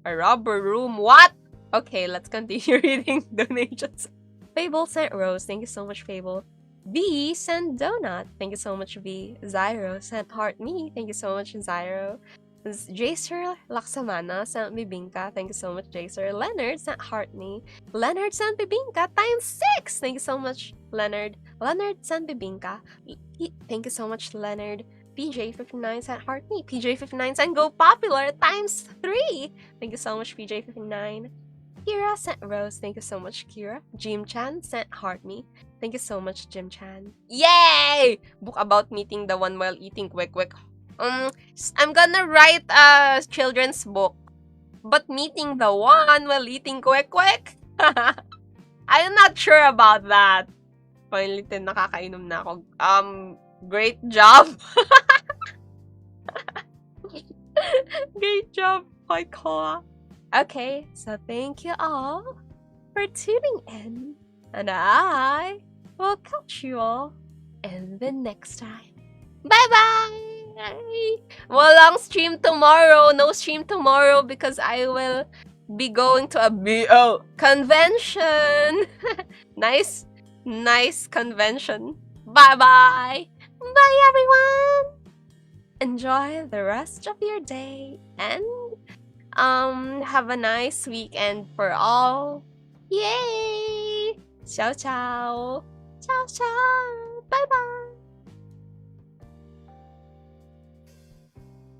A rubber room. What? Okay, let's continue reading donations. Fable sent Rose. Thank you so much, Fable. V sent Donut. Thank you so much, V. Zyro sent Heart Me. Thank you so much, Zyro. Jacer Laksamana sent Bibinka. Thank you so much, Jacer. Leonard sent Heart Me. Leonard sent Bibinka times 6. Thank you so much, Leonard. Leonard sent Bibinka. Thank you so much, Leonard. PJ59 sent Heart Me. PJ59 sent Go Popular times 3. Thank you so much, PJ59. Kira sent Rose. Thank you so much, Kira. Jim Chan sent Heart Me. Thank you so much, Jim Chan. Yay! Book about meeting the one while eating kwek-kwek. I'm gonna write a children's book, but meeting the one while eating kwek-kwek? I'm not sure about that. Finally, nakakainom na ako. Great job. Great job, Koikoa. Okay, so thank you all for tuning in, and I will catch you all in the next time. Bye-bye! Walang stream tomorrow. No stream tomorrow because I will be going to a BL convention. Nice convention. Bye-bye! Bye, everyone! Enjoy the rest of your day and have a nice weekend for all. Yay! Ciao, ciao. Ciao, ciao. Bye-bye.